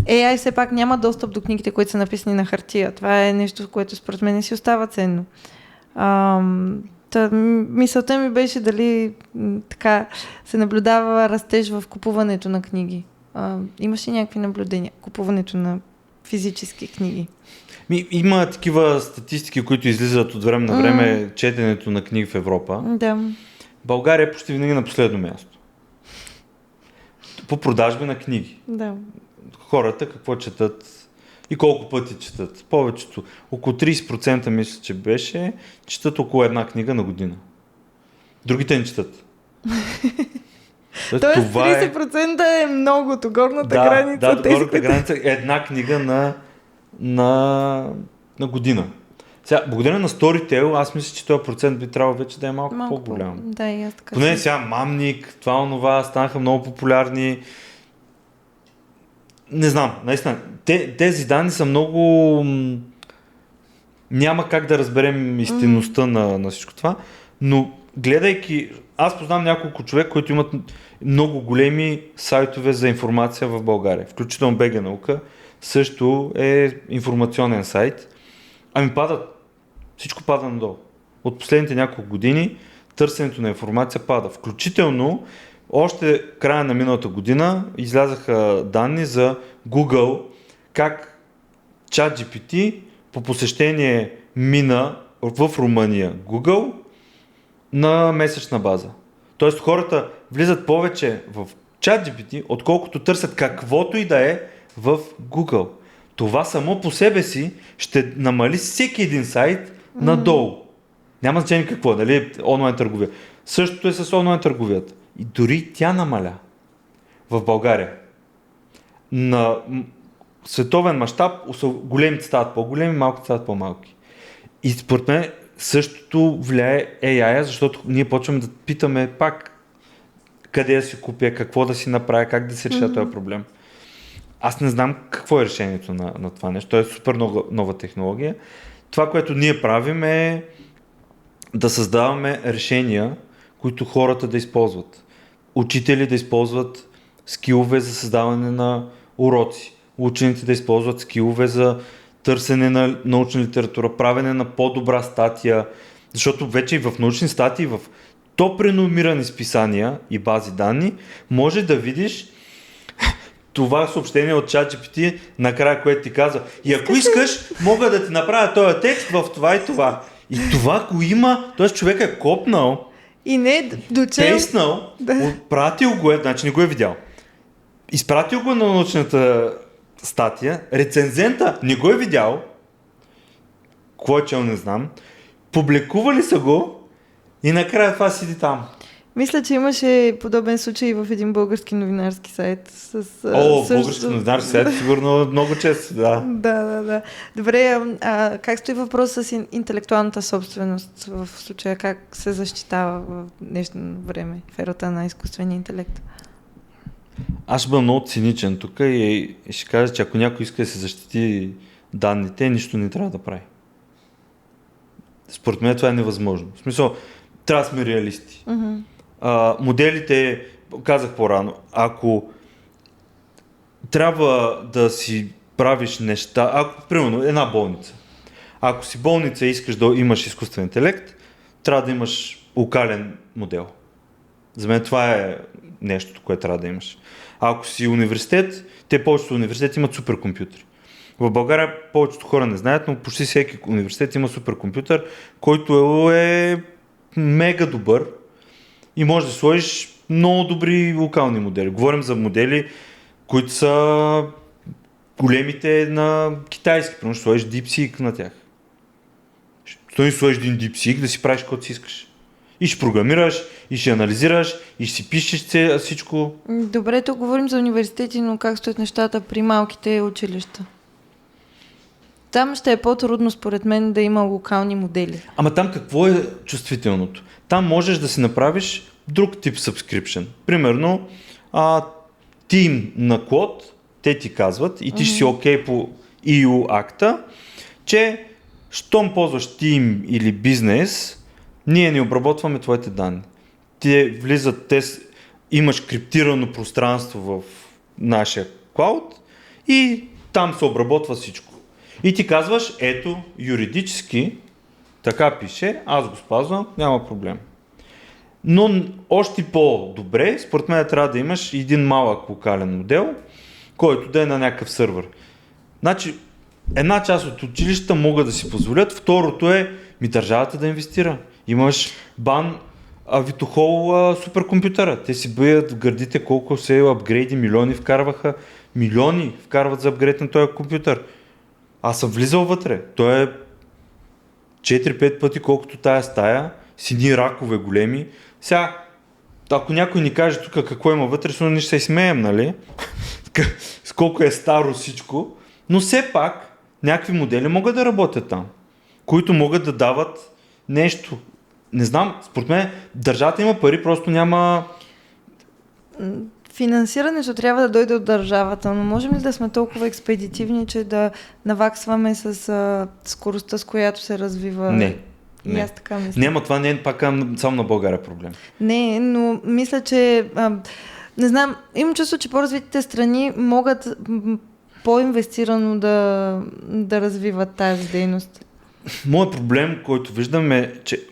[SPEAKER 2] AI все пак няма достъп до книгите, които са написани на хартия, това е нещо, което според мен си остава ценно. Мисълта ми беше дали така се наблюдава растеж в купуването на книги. Имаш ли някакви наблюдения? Купуването на физически книги?
[SPEAKER 1] Има такива статистики, които излизат от време на време, четенето на книги в Европа.
[SPEAKER 2] Да.
[SPEAKER 1] България е почти винаги на последно място. По продажби на книги.
[SPEAKER 2] Да.
[SPEAKER 1] Хората какво четат и колко пъти четат. Повечето, около 30% мисля, че беше, четат около една книга на година. Другите не четат.
[SPEAKER 2] Тоест 30% е многото, горната граница.
[SPEAKER 1] Да, горната граница е една книга на година. Сега, благодаря на Storytel, аз мисля, че този процент би трябвало вече да е малко по-голям.
[SPEAKER 2] Да, и аз така.
[SPEAKER 1] Поне сега Мамник, това онова, станаха много популярни. Не знам, наистина. Тези данни са много... Няма как да разберем истинността на всичко това, но гледайки... Аз познавам няколко човека, които имат много големи сайтове за информация в България, включително БГ Наука, също е информационен сайт. Падат. Всичко пада надолу. От последните няколко години търсенето на информация пада. Включително още края на миналата година излязаха данни за Google, как ChatGPT по посещение мина в Румъния Google на месечна база. Тоест хората влизат повече в ChatGPT, отколкото търсят каквото и да е в Google. Това само по себе си ще намали всеки един сайт надолу. Няма значение какво, нали, онлайн търговия. Същото е с онлайн търговията. И дори тя намаля. в България. На световен мащаб големите стават по-големи, малките стават по-малки. И според мен същото влияе AI, защото ние почваме да питаме пак къде да си купя, какво да си направя, как да се решава този проблем. Аз не знам какво е решението на това нещо. То е супер нова технология. Това, което ние правим е да създаваме решения, които хората да използват. Учители да използват скилове за създаване на уроци. Учените да използват скилове за търсене на научна литература, правене на по-добра статия. Защото вече и в научни статии, в топ реномирани списания и бази данни, може да видиш това съобщение от ChatGPT накрая, което ти казва. И ако искаш, мога да ти направя този текст в това и това. И това го има, т.е. човек е копнал,
[SPEAKER 2] и не дочел,
[SPEAKER 1] тейснал, отпратил го, значи не го е видял. Изпратил го на научната статия, рецензента не го е видял, кой е чел не знам, публикували са го и накрая това седи там.
[SPEAKER 2] Мисля, че имаше подобен случай в един български новинарски сайт.
[SPEAKER 1] Български новинарски сайт, сигурно много често, да.
[SPEAKER 2] Да. Добре, как стои въпрос с интелектуалната собственост в случая? Как се защитава в днешно време в ерата на изкуствения интелект?
[SPEAKER 1] Аз ще бъда много циничен тук и ще кажа, че ако някой иска да се защити данните, нищо не трябва да прави. Според мен това е невъзможно. В смисъл, трябва да сме реалисти. Моделите, казах по-рано, ако трябва да си правиш неща, примерно една болница, ако си болница и искаш да имаш изкуствен интелект, трябва да имаш локален модел. За мен това е нещото, което трябва да имаш. А ако си университет, повечето университети имат суперкомпютъри. В България повечето хора не знаят, но почти всеки университет има суперкомпютър, който е мега добър и може да сложиш много добри локални модели. Говорим за модели, които са големите на китайски, примерно ще сложиш DeepSeek на тях. Ще сложиш един DeepSeek да си правиш каквото си искаш. И ще програмираш, и ще анализираш, и ще си пишеш всичко.
[SPEAKER 2] Добре, тук говорим за университети, но как стоят нещата при малките училища? Там ще е по-трудно, според мен, да има локални модели.
[SPEAKER 1] Ама там какво е чувствителното? Там можеш да си направиш друг тип subscription. Примерно, Team на Claude, те ти казват и ти ще си окей по EU акта, че щом ползваш Team или бизнес, ние не обработваме твоите данни. Те влизат, имаш криптирано пространство в нашия клауд и там се обработва всичко. И ти казваш, ето, юридически, така пише, аз го спазвам, няма проблем. Но още по-добре, според мен трябва да имаш един малък локален модел, който да е на някакъв сървър. Значи, една част от училищата могат да си позволят, второто е държавата да инвестира. Имаш бан Витохол суперкомпютъра. Те си бъдат в гърдите колко се апгрейди, милиони вкарват за апгрейд на този компютър. Аз съм влизал вътре. Той е 4-5 пъти колкото тая стая, с едни ракове големи. Сега, ако някой ни каже тук какво има вътре, ние ще се смеем, нали? С колко е старо всичко. Но все пак, някакви модели могат да работят там, които могат да дават нещо. Не знам, според мен държавата има пари, просто няма...
[SPEAKER 2] Финансирането трябва да дойде от държавата, но можем ли да сме толкова експедитивни, че да наваксваме с скоростта, с която се развива?
[SPEAKER 1] Не.
[SPEAKER 2] И аз така мисля.
[SPEAKER 1] Няма, това не е пак само на България проблем.
[SPEAKER 2] Не, но мисля, че... не знам, имам чувство, че по-развитите страни могат по-инвестирано да развиват тази дейност.
[SPEAKER 1] Моят проблем, който виждам е, че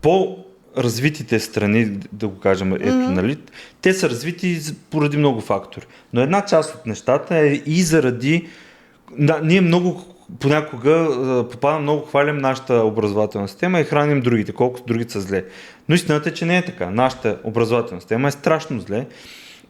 [SPEAKER 1] по-развитите страни, да го кажем, нали, те са развити поради много фактори. Но една част от нещата е и заради... ние много понякога много хвалим нашата образователна система и храним другите, колкото другите са зле. Но истината е, че не е така. Нашата образователна система е страшно зле,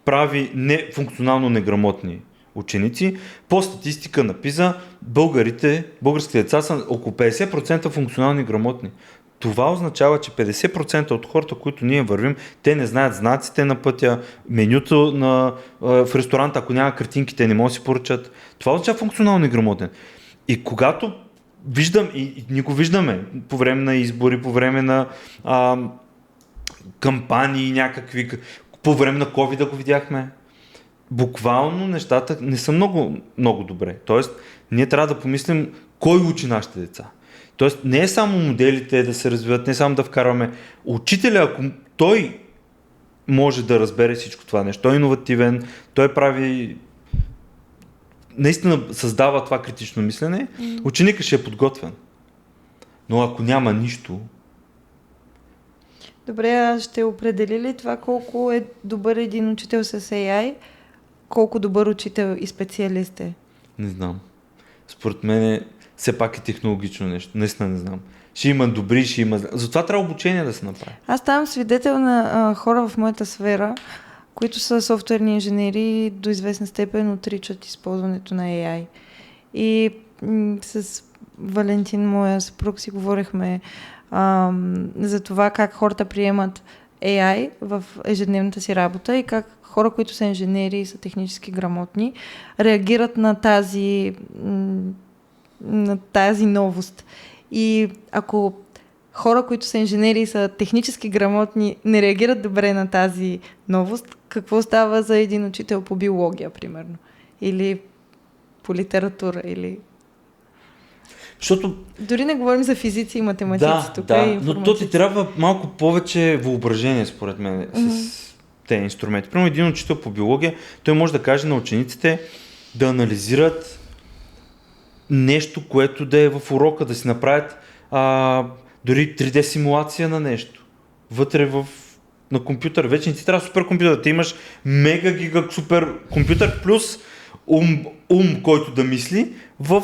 [SPEAKER 1] прави функционално неграмотни ученици. По статистика на ПИЗа, българските деца са около 50% функционални грамотни. това означава, че 50% от хората, които ние вървим, те не знаят знаците на пътя, менюто в ресторанта, ако няма картинки, те не могат да си поръчат. Това означава функционално неграмотен. И когато виждам, и ние го виждаме по време на избори, по време на кампании някакви, по време на COVID го видяхме. Буквално нещата не са много, много добре. Тоест, ние трябва да помислим кой учи нашите деца. Тоест, не е само моделите да се развиват, не само да вкарваме. Учителя, ако той може да разбере всичко това нещо, той е иновативен, той прави, наистина създава това критично мислене, ученикът ще е подготвен. Но ако няма нищо...
[SPEAKER 2] Добре, а ще определи ли това колко е добър един учител с AI, колко добър учител и специалист е?
[SPEAKER 1] Не знам. Според мен все пак е технологично нещо. Наистина не знам. Ще има добри, ще има... Затова трябва обучение да се направи.
[SPEAKER 2] Аз ставам свидетел на хора в моята сфера, които са софтуерни инженери и до известна степен отричат използването на AI. И с Валентин, моя съпруг, си говорихме за това как хората приемат AI в ежедневната си работа и как хора, които са инженери и са технически грамотни, реагират на тази новост. И ако хора, които са инженери и са технически грамотни, не реагират добре на тази новост, какво става за един учител по биология, примерно? Или по литература, или...
[SPEAKER 1] Защото...
[SPEAKER 2] Дори не говорим за физици и математици.
[SPEAKER 1] Да, но то ти трябва малко повече въображение, според мен, с тези инструменти. Примерно един учител по биология, той може да каже на учениците да анализират нещо, което да е в урока, да си направят дори 3D симулация на нещо. Вътре на компютър. Вече не ти трябва суперкомпютър. Ти имаш мега гига супер компютър плюс ум, който да мисли в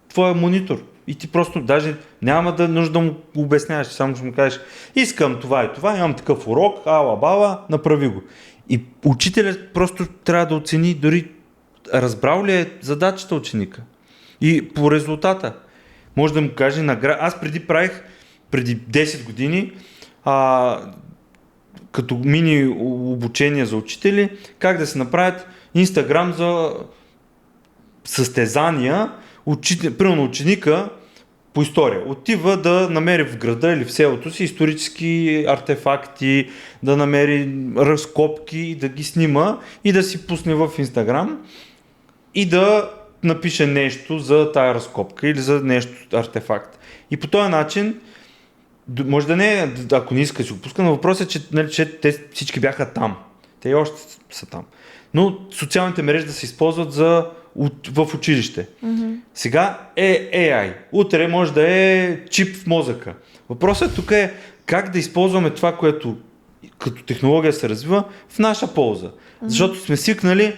[SPEAKER 1] твоя монитор. И ти просто даже няма да нужда да му обясняваш, само ще му кажеш, искам това и това, имам такъв урок, ала-бала, направи го. И учителят просто трябва да оцени дори разбрал ли е задачата ученика. И по резултата. Може да му каже аз правих преди 10 години като мини обучение за учители, как да се направят Инстаграм за състезания. Примерно ученика по история отива да намери в града или в селото си исторически артефакти, да намери разкопки, да ги снима и да си пусне в Инстаграм и да напише нещо за тая разкопка или за нещо, артефакт. И по този начин, може да не, ако не иска да си го пуска, но въпросът е, че те всички бяха там. Те и още са там. Но социалните мрежи да се използват в училище. Сега е AI. Утре може да е чип в мозъка. Въпросът тук е как да използваме това, което като технология се развива в наша полза. Защото сме свикнали,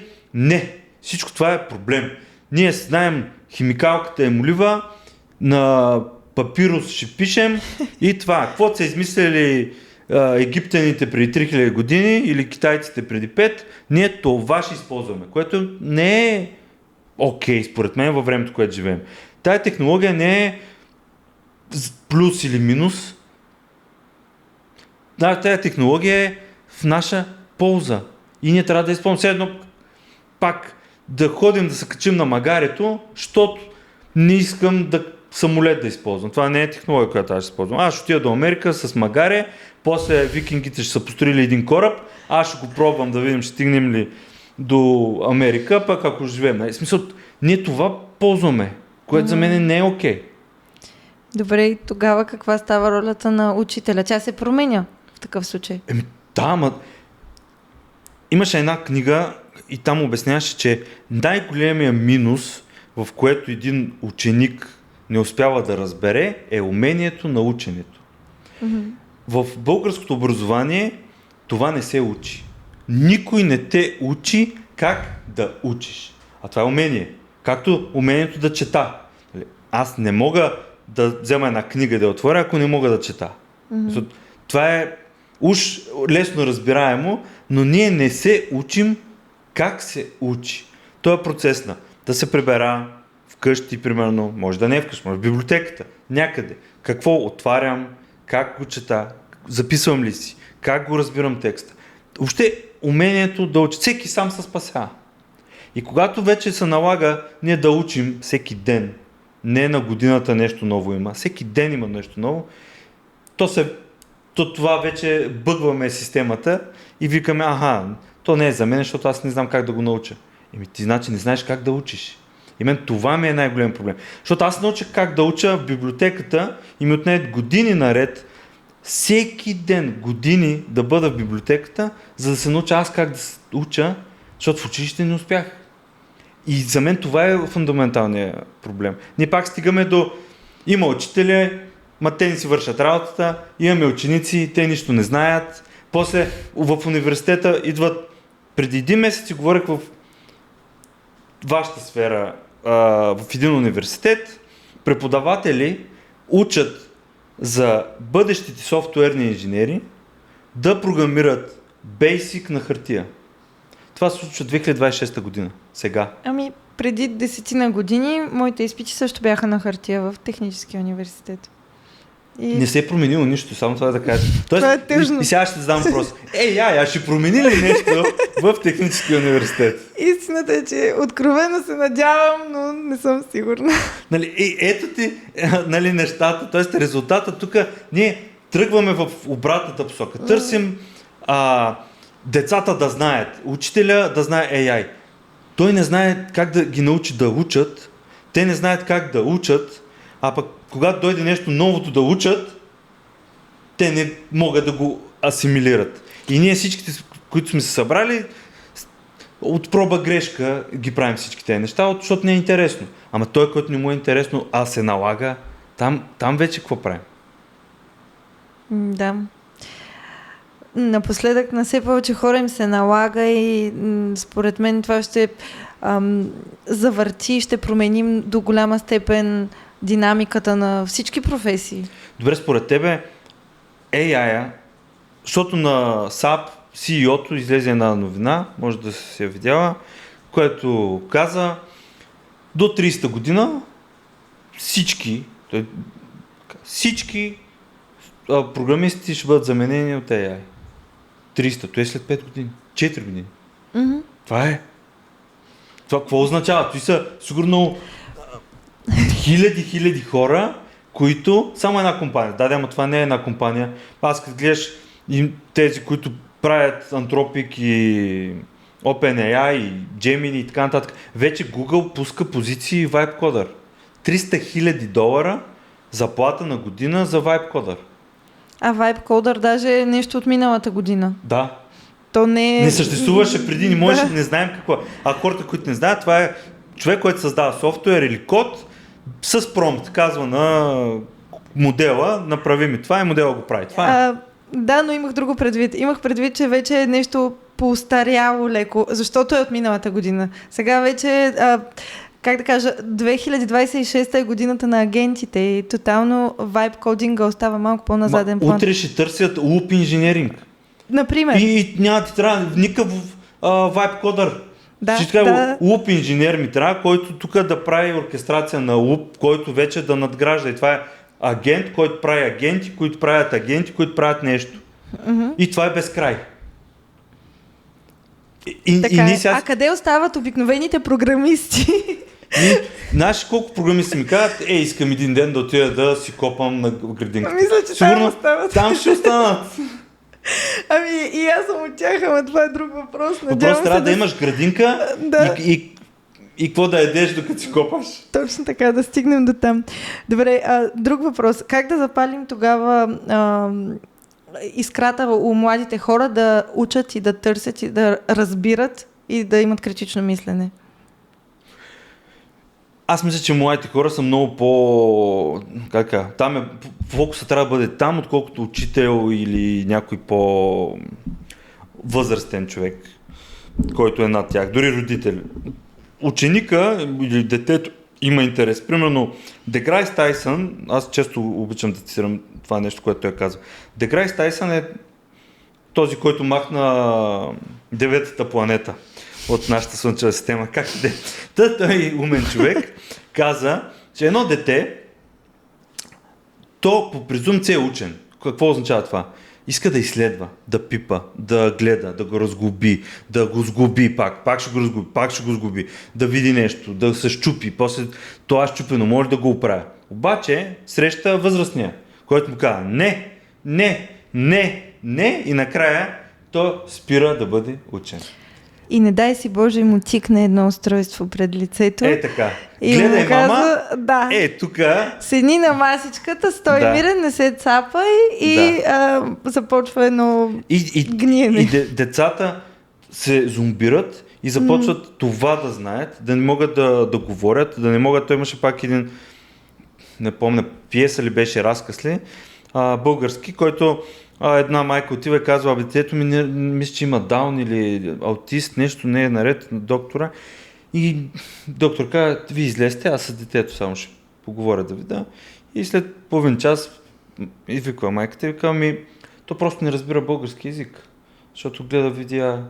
[SPEAKER 1] всичко това е проблем. Ние знаем, химикалката е молива, на папирус ще пишем и това. Какво са измислили египтяните преди 3000 години или китайците преди 5, ние това ще използваме, което не е окей, според мен, във времето, което живеем. Тая технология не е плюс или минус. Тая технология е в наша полза. И ние трябва да използваме. Все едно пак да ходим да се качим на магарето, защото не искам самолет да използвам. Това не е технология, която аз ще използвам. Аз ще отида до Америка с магаре, после викингите ще са построили един кораб, аз ще го пробвам да видим, ще стигнем ли до Америка, пък ако живеем. В смисъл, ние това ползваме, което за мен не е окей.
[SPEAKER 2] Добре, и тогава каква става ролята на учителя? Тя се променя в такъв случай.
[SPEAKER 1] Имаше една книга и там обясняваше, че най-големия минус, в което един ученик не успява да разбере, е умението на ученето. В българското образование това не се учи. Никой не те учи как да учиш. А това е умение. Както умението да чета. Аз не мога да взема една книга да я отворя, ако не мога да чета. Това е уж лесно разбираемо, но ние не се учим как се учи. Това е процес да се прибера вкъщи, примерно, може да не е вкъщи, може в библиотеката, някъде. Какво отварям, как го чета, записвам ли си, как го разбирам текста. Въобще умението да учи, всеки сам се спася. И когато вече се налага ние да учим всеки ден, не на годината нещо ново има, всеки ден има нещо ново, то това вече бъгваме системата и викаме, то не е за мен, защото аз не знам как да го науча. Ти значи не знаеш как да учиш. И мен това ми е най-голям проблем. Защото аз научих как да уча в библиотеката и ми отнеят години наред, всеки ден, години да бъда в библиотеката, за да се науча аз как да уча, защото в училище не успях. И за мен това е фундаменталният проблем. Ние пак стигаме до има учители, те не си вършат работата, имаме ученици, те нищо не знаят. После в университета идват, преди един месец си говорих в вашата сфера, в един университет, преподаватели учат за бъдещите софтуерни инженери да програмират Basic на хартия. Това се случва 2026 година, сега.
[SPEAKER 2] Преди 10 години моите изпити също бяха на хартия в Техническия университет.
[SPEAKER 1] Не се е променило нищо, само това да кажа.
[SPEAKER 2] Това е тъжно.
[SPEAKER 1] И сега ще задам въпрос. Ще промени ли нещо в Техническия университет?
[SPEAKER 2] Истината е, че откровено се надявам, но не съм сигурна.
[SPEAKER 1] Ето ти нещата, т.е. резултата тук, ние тръгваме в обратната посока. Търсим децата да знаят, учителя да знае AI. Той не знае как да ги научи да учат, те не знаят как да учат, а пък когато дойде нещо новото да учат, те не могат да го асимилират. И ние всичките, които сме се събрали, от проба грешка ги правим всички тези неща, защото не е интересно. Ама той, който не му е интересно, се налага, там вече какво правим?
[SPEAKER 2] Да. Напоследък на все повече хора им се налага и според мен това ще завърти, ще променим до голяма степен динамиката на всички професии.
[SPEAKER 1] Добре, според тебе AI-а, защото на SAP CEO-то излезе една новина, може да се е видяла, което каза до 30-та година всички програмисти ще бъдат заменени от AI. 300, то е след 5 години, 4 години.
[SPEAKER 2] Mm-hmm.
[SPEAKER 1] Това е. Това какво означава? Това са сигурно хиляди хора, които... Само една компания. Ама това не е една компания. Аз като гледаш тези, които правят Anthropic и OpenAI и Gemini и така нататък, вече Google пуска позиции Vibe Coder. $300,000 заплата на година за Vibe Coder.
[SPEAKER 2] А Vibe Coder даже е нещо от миналата година.
[SPEAKER 1] Да.
[SPEAKER 2] То не
[SPEAKER 1] съществуваше преди, не знаем какво. А хората, които не знаят, това е човек, който създава софтуер или код с промпт, казва на модела, направи ми това и модела го прави. Това е.
[SPEAKER 2] Да, но имах друго предвид. Имах предвид, че вече е нещо поостаряло леко, защото е от миналата година. Сега вече, 2026 е годината на агентите и тотално вайб кодинга остава малко по-назаден план.
[SPEAKER 1] Утре ще търсят луп инженеринг.
[SPEAKER 2] Например.
[SPEAKER 1] И няма ти трябва никакъв вайб кодър. Луп инженер ми трябва, който тук да прави оркестрация на луп, който вече да надгражда. И това е агент, който прави агенти, които правят агенти, които правят нещо.
[SPEAKER 2] Mm-hmm.
[SPEAKER 1] И това е безкрай.
[SPEAKER 2] А къде остават обикновените програмисти?
[SPEAKER 1] Знаеш колко програмисти ми казват, искам един ден да отида да си копам на градинката.
[SPEAKER 2] Мисля, че
[SPEAKER 1] сигурно там ще останат.
[SPEAKER 2] И аз съм от тях, ама това е друг въпрос.
[SPEAKER 1] Въпрос трябва да имаш градинка и какво да ядеш докато си копаш.
[SPEAKER 2] Точно така, да стигнем до там. Добре, друг въпрос. Как да запалим тогава искрата у младите хора да учат и да търсят и да разбират и да имат критично мислене?
[SPEAKER 1] Аз мисля, че младите хора са много по... фокусът трябва да бъде там, отколкото учител или някой по-възрастен човек, който е над тях, дори родители. Ученика или детето има интерес. Примерно, Деграйс Тайсън, аз често обичам да цитирам това нещо, което той казва. Деграйс Тайсън е този, който махна 9-та планета от нашата Слънчева система. Как де? Той умен човек каза, че едно дете то по презумпция е учен. Какво означава това? Иска да изследва, да пипа, да гледа, да го разглоби, да го сглоби пак ще го разглоби, пак ще го сглоби, да види нещо, да се щупи, после това щупено може да го оправя. Обаче среща възрастния, който му казва не и накрая то спира да бъде учен.
[SPEAKER 2] И не дай си Боже му тикне едно устройство пред лицето.
[SPEAKER 1] Така.
[SPEAKER 2] И
[SPEAKER 1] Гледай,
[SPEAKER 2] му казва,
[SPEAKER 1] мама,
[SPEAKER 2] да.
[SPEAKER 1] тука.
[SPEAKER 2] Седни на масичката, стой мирен, не се цапай и започва едно гниене.
[SPEAKER 1] И децата се зомбират и започват това да знаят, да не могат да говорят, да не могат. Той имаше пак един, не помня, пиеса ли беше, разказ ли, български, който една майка отива и казва, детето ми мисля, че има даун или аутист, нещо не е наред на доктора. И доктор казва, ви излезте, аз с детето само ще поговоря да видя. И след половин час извиква майката и вика, то просто не разбира български език, защото гледа видеа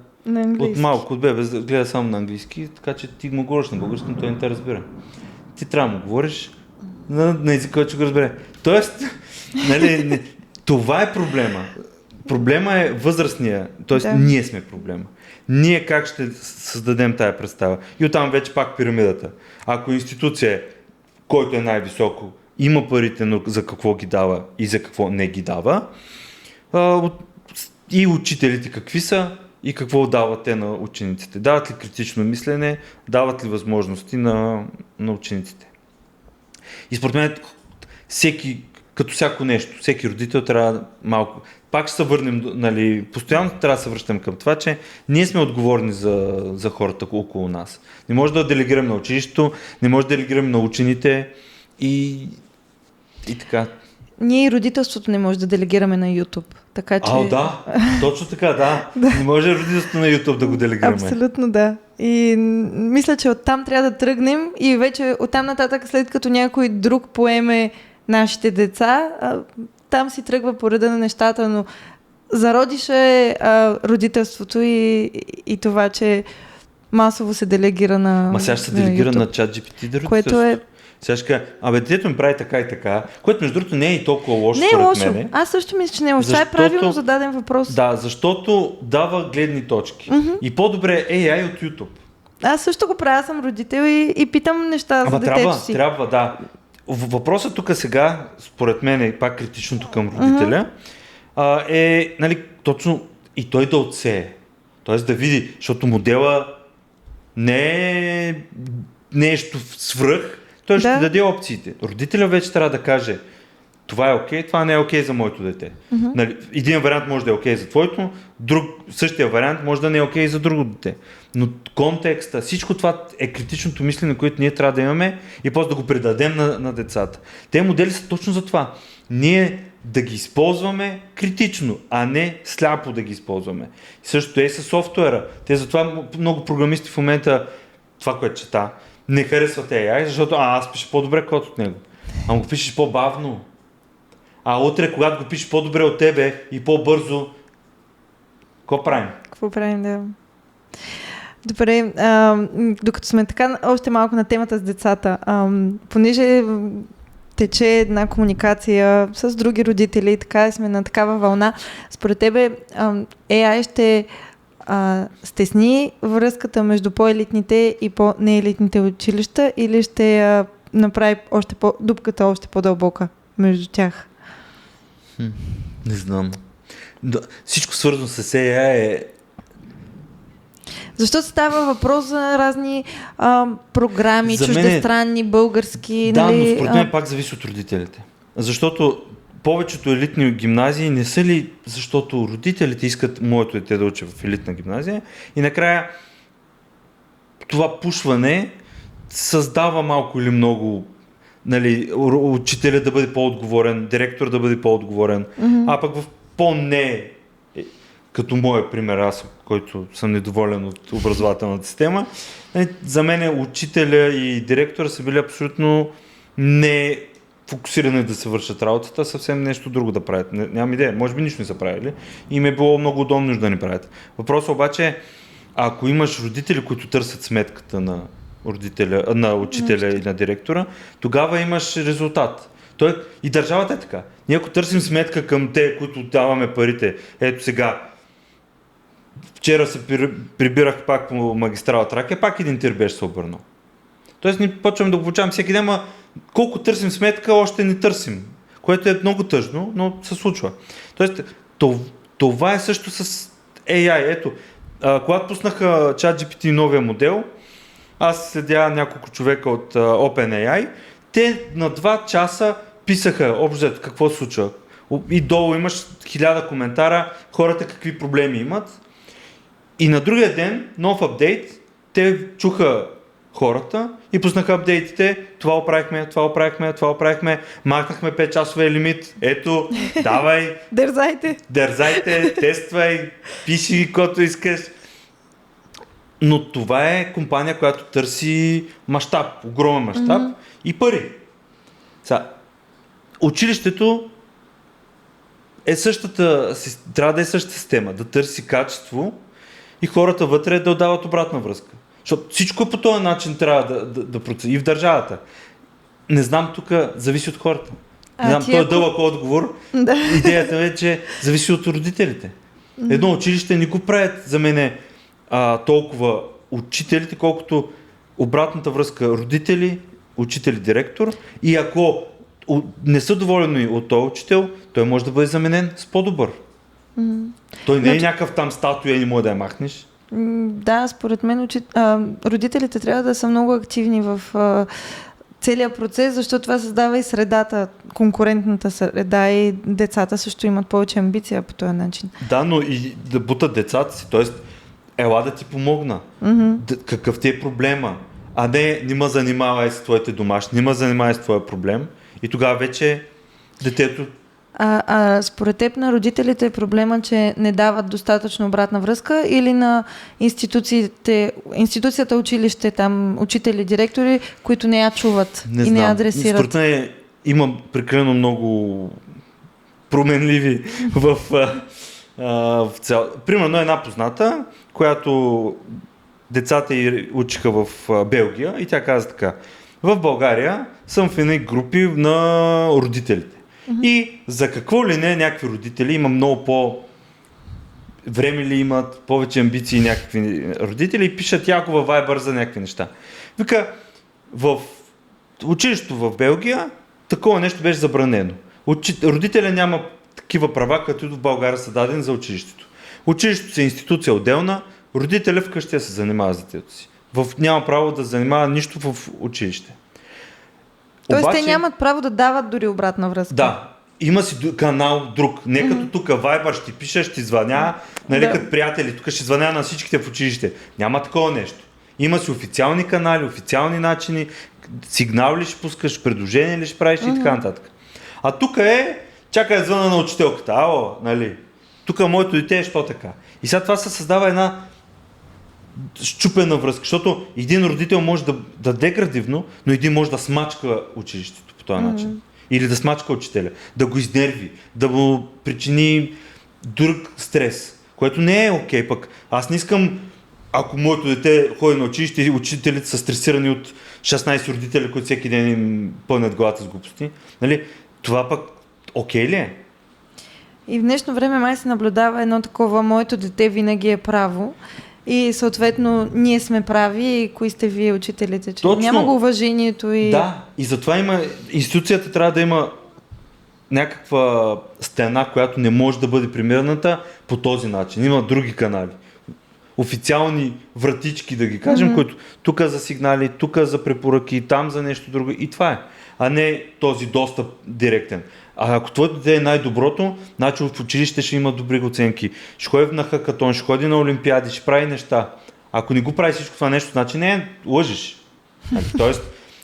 [SPEAKER 1] от малко, от бебе, гледа само на английски, така че ти му говориш на български, но той не те разбира. Ти трябва да му говориш на език, който ще го разбере. Тоест, нали, това е проблема. Проблема е възрастния, т.е. ние сме проблема. Ние как ще създадем тая представа? И оттам вече пак пирамидата. Ако институция, който е най-високо, има парите, за какво ги дава и за какво не ги дава, и учителите какви са и какво дават те на учениците. Дават ли критично мислене, дават ли възможности на учениците. И според мен всеки, като всяко нещо, всеки родител трябва малко. Пак ще се върнем, нали, постоянно трябва да се връщам към това, че ние сме отговорни за хората около нас. Не може да делегираме на училището, не може да делегираме на учените и така.
[SPEAKER 2] Ние и родителството не може да делегираме на YouTube. Така че...
[SPEAKER 1] Да, точно така, да. Не може родителството на YouTube да го делегираме.
[SPEAKER 2] Абсолютно да. И мисля, че оттам трябва да тръгнем и вече оттам нататък, след като някой друг поеме нашите деца, там си тръгва по реда на нещата, но зародиша е родителството и това, че масово се делегира на
[SPEAKER 1] сега ще се делегира на ChatGPT да
[SPEAKER 2] което е...
[SPEAKER 1] Сега ще кажа, детето ми прави така и така, което между другото не е и толкова лошо
[SPEAKER 2] според
[SPEAKER 1] мене.
[SPEAKER 2] Не е лошо. Аз също мисля, че не е лошо. Това е правилно зададен въпрос.
[SPEAKER 1] Да, защото дава гледни точки. И по-добре е AI от YouTube.
[SPEAKER 2] Аз също го правя, съм родител и питам неща за детето си.
[SPEAKER 1] Трябва, да. Въпросът тук сега, според мен, е пак критичното към родителя, е, нали, точно и той да отсее. Тоест да види, защото модела не е нещо свръх, той ще даде опциите. Родителя вече трябва да каже, това е окей, това не е окей за моето дете. Нали, един вариант може да е окей за твоето, същия вариант може да не е окей за друго дете. Но контекста, всичко това е критичното мислене, което ние трябва да имаме и после да го предадем на децата. Те модели са точно за това. Ние да ги използваме критично, а не сляпо да ги използваме. И същото е с софтуера. Те затова много програмисти в момента, това, което чета, не харесват AI, защото аз пиша по-добре код от него. Ама го пишеш по-бавно. А утре, когато го пишеш по-добре от тебе и по-бързо, какво правим?
[SPEAKER 2] Какво правим, да. Добре, докато сме така още малко на темата с децата, понеже тече една комуникация с други родители и така сме на такава вълна, според тебе AI ще стесни връзката между по-елитните и по-неелитните училища или ще направи дупката още по-дълбока между тях?
[SPEAKER 1] Не знам. Всичко свързано с AI е...
[SPEAKER 2] Защото става въпрос за разни програми, чуждестранни, български...
[SPEAKER 1] Да, нали, но според мен пак зависи от родителите. Защото повечето елитни гимназии не са ли, защото родителите искат моето дете да учи в елитна гимназия и накрая това пушване създава малко или много, нали, учителя да бъде по-отговорен, директор да бъде по-отговорен, а пък в по-не, като моя пример, аз, който съм недоволен от образователната система, за мен учителя и директора са били абсолютно не фокусирани да се вършат работата, съвсем нещо друго да правят. Нямам идея, може би нищо не са правили и им е било много удобно да не правят. Въпросът обаче е, ако имаш родители, които търсят сметката на учителя и на директора, тогава имаш резултат. И държавата е така. Ние ако търсим сметка към те, които даваме парите, ето сега, вчера се прибирах пак по магистрала Тракия, пак един тир беше се обърнал. Тоест ние почваме да го получаваме всеки ден, колко търсим сметка, още не търсим. Което е много тъжно, но се случва. Тоест, това е също с AI. Ето, когато пуснаха ChatGPT новия модел, аз следя няколко човека от OpenAI, те на 2 часа писаха общо какво се случва. И долу имаш 1000 коментара, хората какви проблеми имат. И на другия ден, нов апдейт, те чуха хората и пуснаха апдейтите, това оправихме, махнахме 5-часовия лимит, ето, давай, дързайте, тествай, пиши каквото искаш. Но това е компания, която търси мащаб, огромен мащаб и пари. Училището е трябва да е същата система, да търси качество и хората вътре да дават обратна връзка. Защото всичко по този начин трябва да процеди и в държавата. Не знам, тук зависи от хората. Не знам, той е дълъг отговор. Да. Идеята е, че зависи от родителите. Едно училище не го правят за мене толкова учителите, колкото обратната връзка родители, учители, директор. И ако не са доволени от този учител, той може да бъде заменен с по-добър. Той не е някакъв там статуя и не може да я махнеш.
[SPEAKER 2] Да, според мен родителите трябва да са много активни в целият процес, защото това създава и средата, конкурентната среда и децата също имат повече амбиция по този начин.
[SPEAKER 1] Да, но и да бутат децата си, т.е. ела да ти помогна. Какъв ти е проблема? А не ме занимавай с твоите домашни, не ме занимавай с твоя проблем и тогава вече детето...
[SPEAKER 2] според теб на родителите е проблема, че не дават достатъчно обратна връзка или на институцията, училище, там учители, директори, които не я чуват и не я адресират?
[SPEAKER 1] Според мен има прекалено много променливи в цял... Примерно една позната, която децата ѝ учиха в Белгия и тя каза така: в България съм в едни групи на родителите. И за какво ли не някакви родители, има много време ли имат, повече амбиции някакви родители и пишат яко във Viber за някакви неща. Вика, в училището в Белгия такова нещо беше забранено. Родителя няма такива права, като в България са дадени за училището. Училището е институция отделна, родителя вкъщи се занимава с детето си. Няма право да занимава нищо в училище.
[SPEAKER 2] Тоест те нямат право да дават дори обратна връзка.
[SPEAKER 1] Да, има си канал друг. Не като тук Viber ще пише, ще звъня, като приятели, тук ще звъня на всичките в училище. Няма такова нещо. Има си официални канали, официални начини, сигнал ли ще пускаш, предложение ли ще правиш и така нататък. А тук чакай да звъна на учителката. Ало, нали? Тук моето дете е, що така. И сега това се създава една счупена връзка, защото един родител може да даде градивно, но един може да смачка училището по този начин. Или да смачка учителя, да го изнерви, да му причини друг стрес, което не е окей. Пък аз не искам, ако моето дете ходи на училище и учителите са стресирани от 16 родители, които всеки ден им пълнят главата с глупости. Нали? Това пък окей ли е?
[SPEAKER 2] И в днешно време май се наблюдава едно такова: моето дете винаги е право. И съответно ние сме прави и кои сте вие учителите, че точно. Няма го уважението и...
[SPEAKER 1] Да, и затова институцията трябва да има някаква стена, която не може да бъде примерната по този начин. Има други канали. Официални вратички, да ги кажем, които тук за сигнали, тук за препоръки, там за нещо друго и това е. А не този достъп директен. А ако твоето дете е най-доброто, значи в училище ще има добри оценки. Ще ходи на хакатон, ще ходи на олимпиади, ще прави неща. Ако не го прави всичко това нещо, значи не лъжеш. Тоест,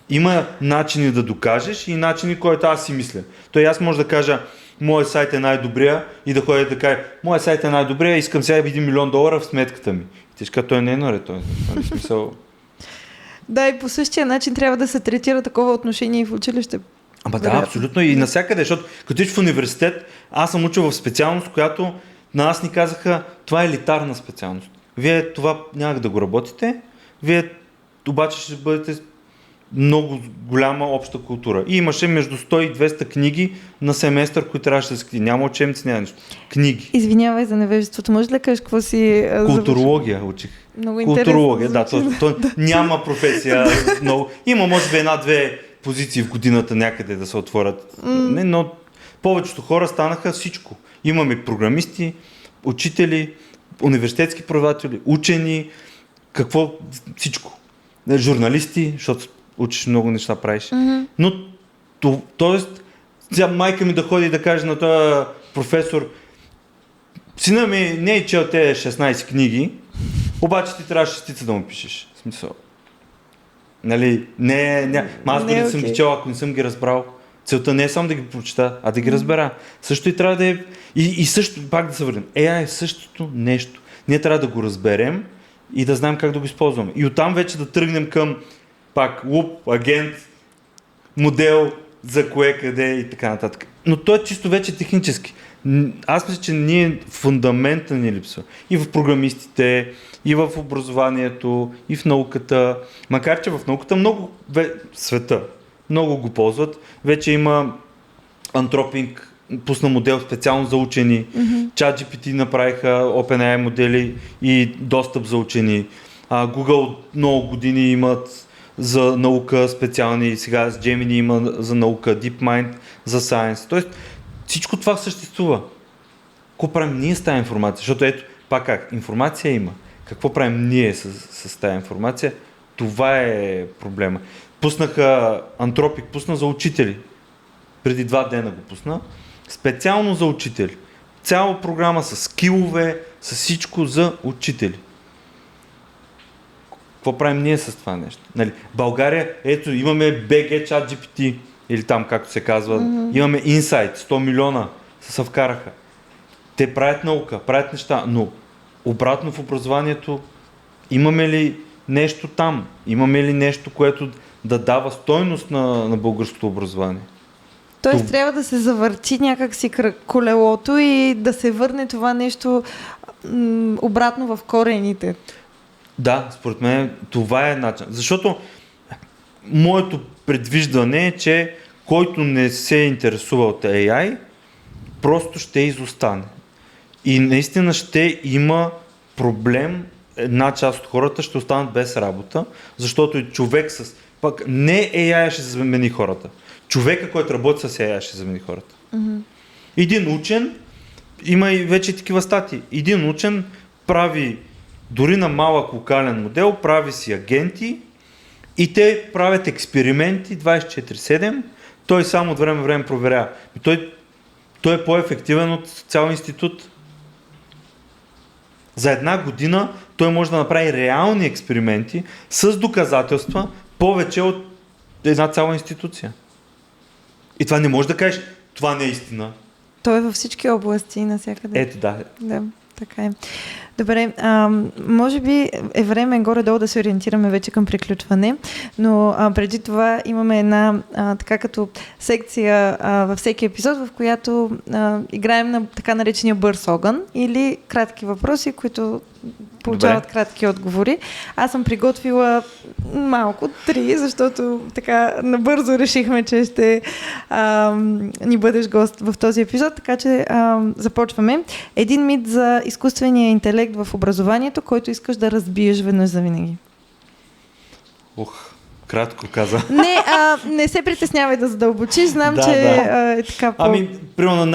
[SPEAKER 1] има начини да докажеш и начини, които аз си мисля. Той аз може да кажа: моят сайт е най-добрия и да ходя да кажа: моят сайт е най-добрия, искам сега $1 милион в сметката ми. И ти ще кажа: той не е наред, той е смисъл.
[SPEAKER 2] Да, и по същия начин трябва да се третира такова отношение и в училище.
[SPEAKER 1] Ама да, абсолютно и навсякъде, защото като в университет, аз съм учил в специалност, която на нас ни казаха: това е елитарна специалност. Вие това няма да го работите, вие обаче ще бъдете много голяма обща култура. И имаше между 100 и 200 книги на семестър, които трябваше да се книги. Няма учебници, няма нищо. Книги.
[SPEAKER 2] Извинявай за невежеството. Може ли да кажеш какво си...
[SPEAKER 1] Културология учих.
[SPEAKER 2] Много интересно.
[SPEAKER 1] Културология, да. То няма професия много. Има може би една-две позиции в годината някъде да се отворят. Не, но повечето хора станаха всичко. Имаме програмисти, учители, университетски преподаватели, учени, всичко. Журналисти, защото учиш много неща, правиш. Но, тоест, сега майка ми да ходи и да каже на този професор: сина ми не е чел те 16 книги, обаче ти трябва шестица да му пишеш. В смисъл. Нали, аз дори съм ги чел, ако не съм ги разбрал. Целта не е само да ги прочита, а да ги разбера. Също и трябва да е... И също, пак да се върнем. AI е същото нещо. Ние трябва да го разберем и да знаем как да го използваме. И оттам вече да тръгнем към пак луп, агент, модел, за кое, къде и така нататък. Но то е чисто вече технически. Аз мисля, че ние фундамента ни липсва. И в програмистите, и в образованието, и в науката. Макар че в науката много света много го ползват. Вече има Anthropic, пусна модел специално за учени. ChatGPT направиха OpenAI модели и достъп за учени. Google много години имат за наука специални, сега с Gemini има за наука, DeepMind за Science. Тоест всичко това съществува. Какво правим ние с тази информация? Защото ето, пак как, информация има. Какво правим ние с тази информация? Това е проблема. Пуснаха Anthropic, пусна за учители. Преди 2 дена го пусна. Специално за учители. Цяла програма с скилове, с всичко за учители. Какво правим ние с това нещо? Нали, България, ето, имаме BG ChatGPT, или там, както се казва, имаме Insight, 100 милиона се вкараха. Те правят наука, правят неща, но обратно в образованието имаме ли нещо там? Имаме ли нещо, което да дава стойност на българското образование?
[SPEAKER 2] Тоест трябва да се завърти някакси колелото и да се върне това нещо обратно в корените.
[SPEAKER 1] Да, според мен това е начин. Защото моето предвиждане е, че който не се интересува от AI, просто ще изостане. И наистина ще има проблем, една част от хората ще останат без работа, защото и човек с... Пък не AI ще замени хората. Човека, който работи с AI, ще замени хората. Един учен, има и вече такива статии, един учен прави дори на малък локален модел, прави си агенти и те правят експерименти 24/7, той само от време време проверява. Той е по-ефективен от цял институт. За 1 година той може да направи реални експерименти с доказателства повече от една цяла институция. И това не може да кажеш, това не е истина.
[SPEAKER 2] Той е във всички области и навсякъде.
[SPEAKER 1] Ето, да.
[SPEAKER 2] Да, така е. Добре, може би е време горе-долу да се ориентираме вече към приключване, но преди това имаме една така като секция във всеки епизод, в която играем на така наречения бърз огън или кратки въпроси, които получават кратки отговори. Аз съм приготвила малко 3, защото така набързо решихме, че ще ни бъдеш гост в този епизод, така че започваме. Един мит за изкуствения интелект в образованието, който искаш да разбиеш веднъж завинаги.
[SPEAKER 1] Кратко каза.
[SPEAKER 2] Не се притеснявай да задълбочиш, знам, че е така
[SPEAKER 1] примерно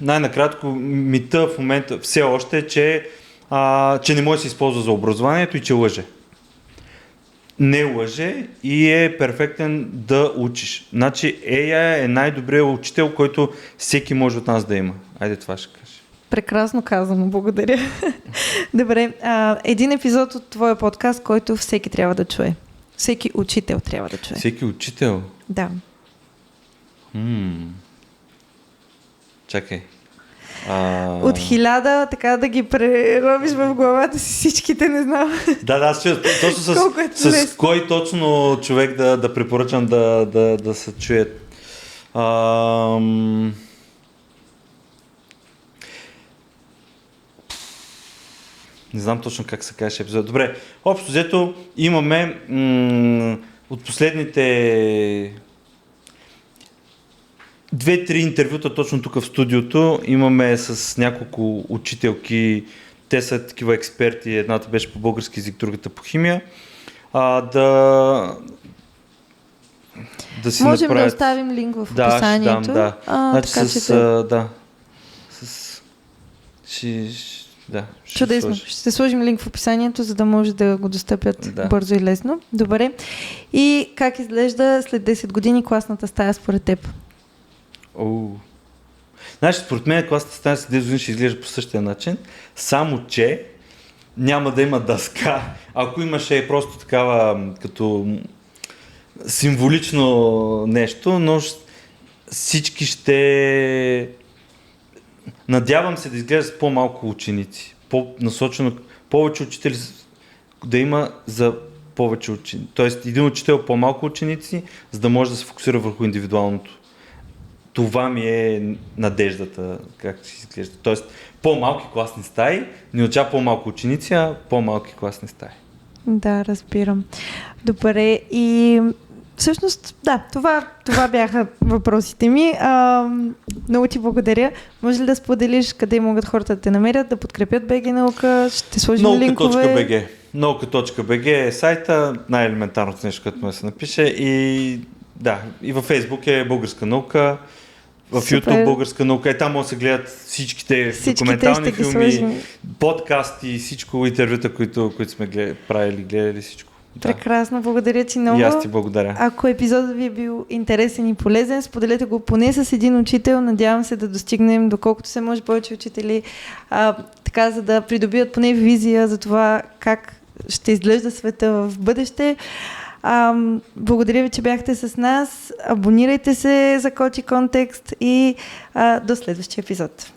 [SPEAKER 1] най-накратко мита в момента все още е, че не може да се използва за образованието и че лъже. Не лъже и е перфектен да учиш. Значи AI е най-добрият учител, който всеки може от нас да има. Айде, това ще кажа.
[SPEAKER 2] Прекрасно казано, благодаря. Добре, един епизод от твоя подкаст, който всеки трябва да чуе. Всеки учител трябва да чуе.
[SPEAKER 1] Всеки учител?
[SPEAKER 2] Да.
[SPEAKER 1] Чакай.
[SPEAKER 2] От 1000, така да ги преробиш в главата си всичките, не знам.
[SPEAKER 1] Да, аз чуя. Точно с кой точно човек да препоръчам да се чуят. Не знам точно как се казва епизод. Добре, общо взето имаме от последните 2-3 интервюта точно тук в студиото имаме с няколко учителки, те са такива експерти, едната беше по български език, другата по химия, да си
[SPEAKER 2] можем
[SPEAKER 1] направят...
[SPEAKER 2] да оставим линк в описанието.
[SPEAKER 1] Ще дам, да. Значи
[SPEAKER 2] така, чудесно. Ще сложим линк в описанието, за да може да го достъпят бързо и лесно. Добре. И как изглежда след 10 години класната стая според теб?
[SPEAKER 1] Знаеш, според мен класната стая след 10 години ще изглежда по същия начин, само че няма да има дъска. Ако имаше просто такава като символично нещо, но всички ще... Надявам се да изглежда с по-малко ученици. Насочено повече учители да има за повече ученици. Тоест един учител по-малко ученици, за да може да се фокусира върху индивидуалното. Това ми е надеждата, как ще изглежда. Тоест по-малки класни стаи, не означава по-малко ученици, а по-малки класни стаи.
[SPEAKER 2] Да, разбирам. Добре, и всъщност, да, това бяха въпросите ми. Много ти благодаря. Може ли да споделиш къде могат хората да те намерят, да подкрепят БГ Наука? Ще сложим линкове.
[SPEAKER 1] Наука.bg е сайта, най-елементарното нещо, което може да се напише. И във Фейсбук е Българска наука, в YouTube Българска наука. И там може да се гледат всичките документални филми, подкасти, всичко, интервюта, които сме правили, гледали всичко.
[SPEAKER 2] Прекрасно, благодаря ти много.
[SPEAKER 1] И аз ти благодаря.
[SPEAKER 2] Ако епизодът ви е бил интересен и полезен, споделете го поне с един учител. Надявам се да достигнем доколкото се може повече учители, така за да придобият поне визия за това как ще изглежда света в бъдеще. Благодаря ви, че бяхте с нас. Абонирайте се за Коти Контекст и до следващия епизод.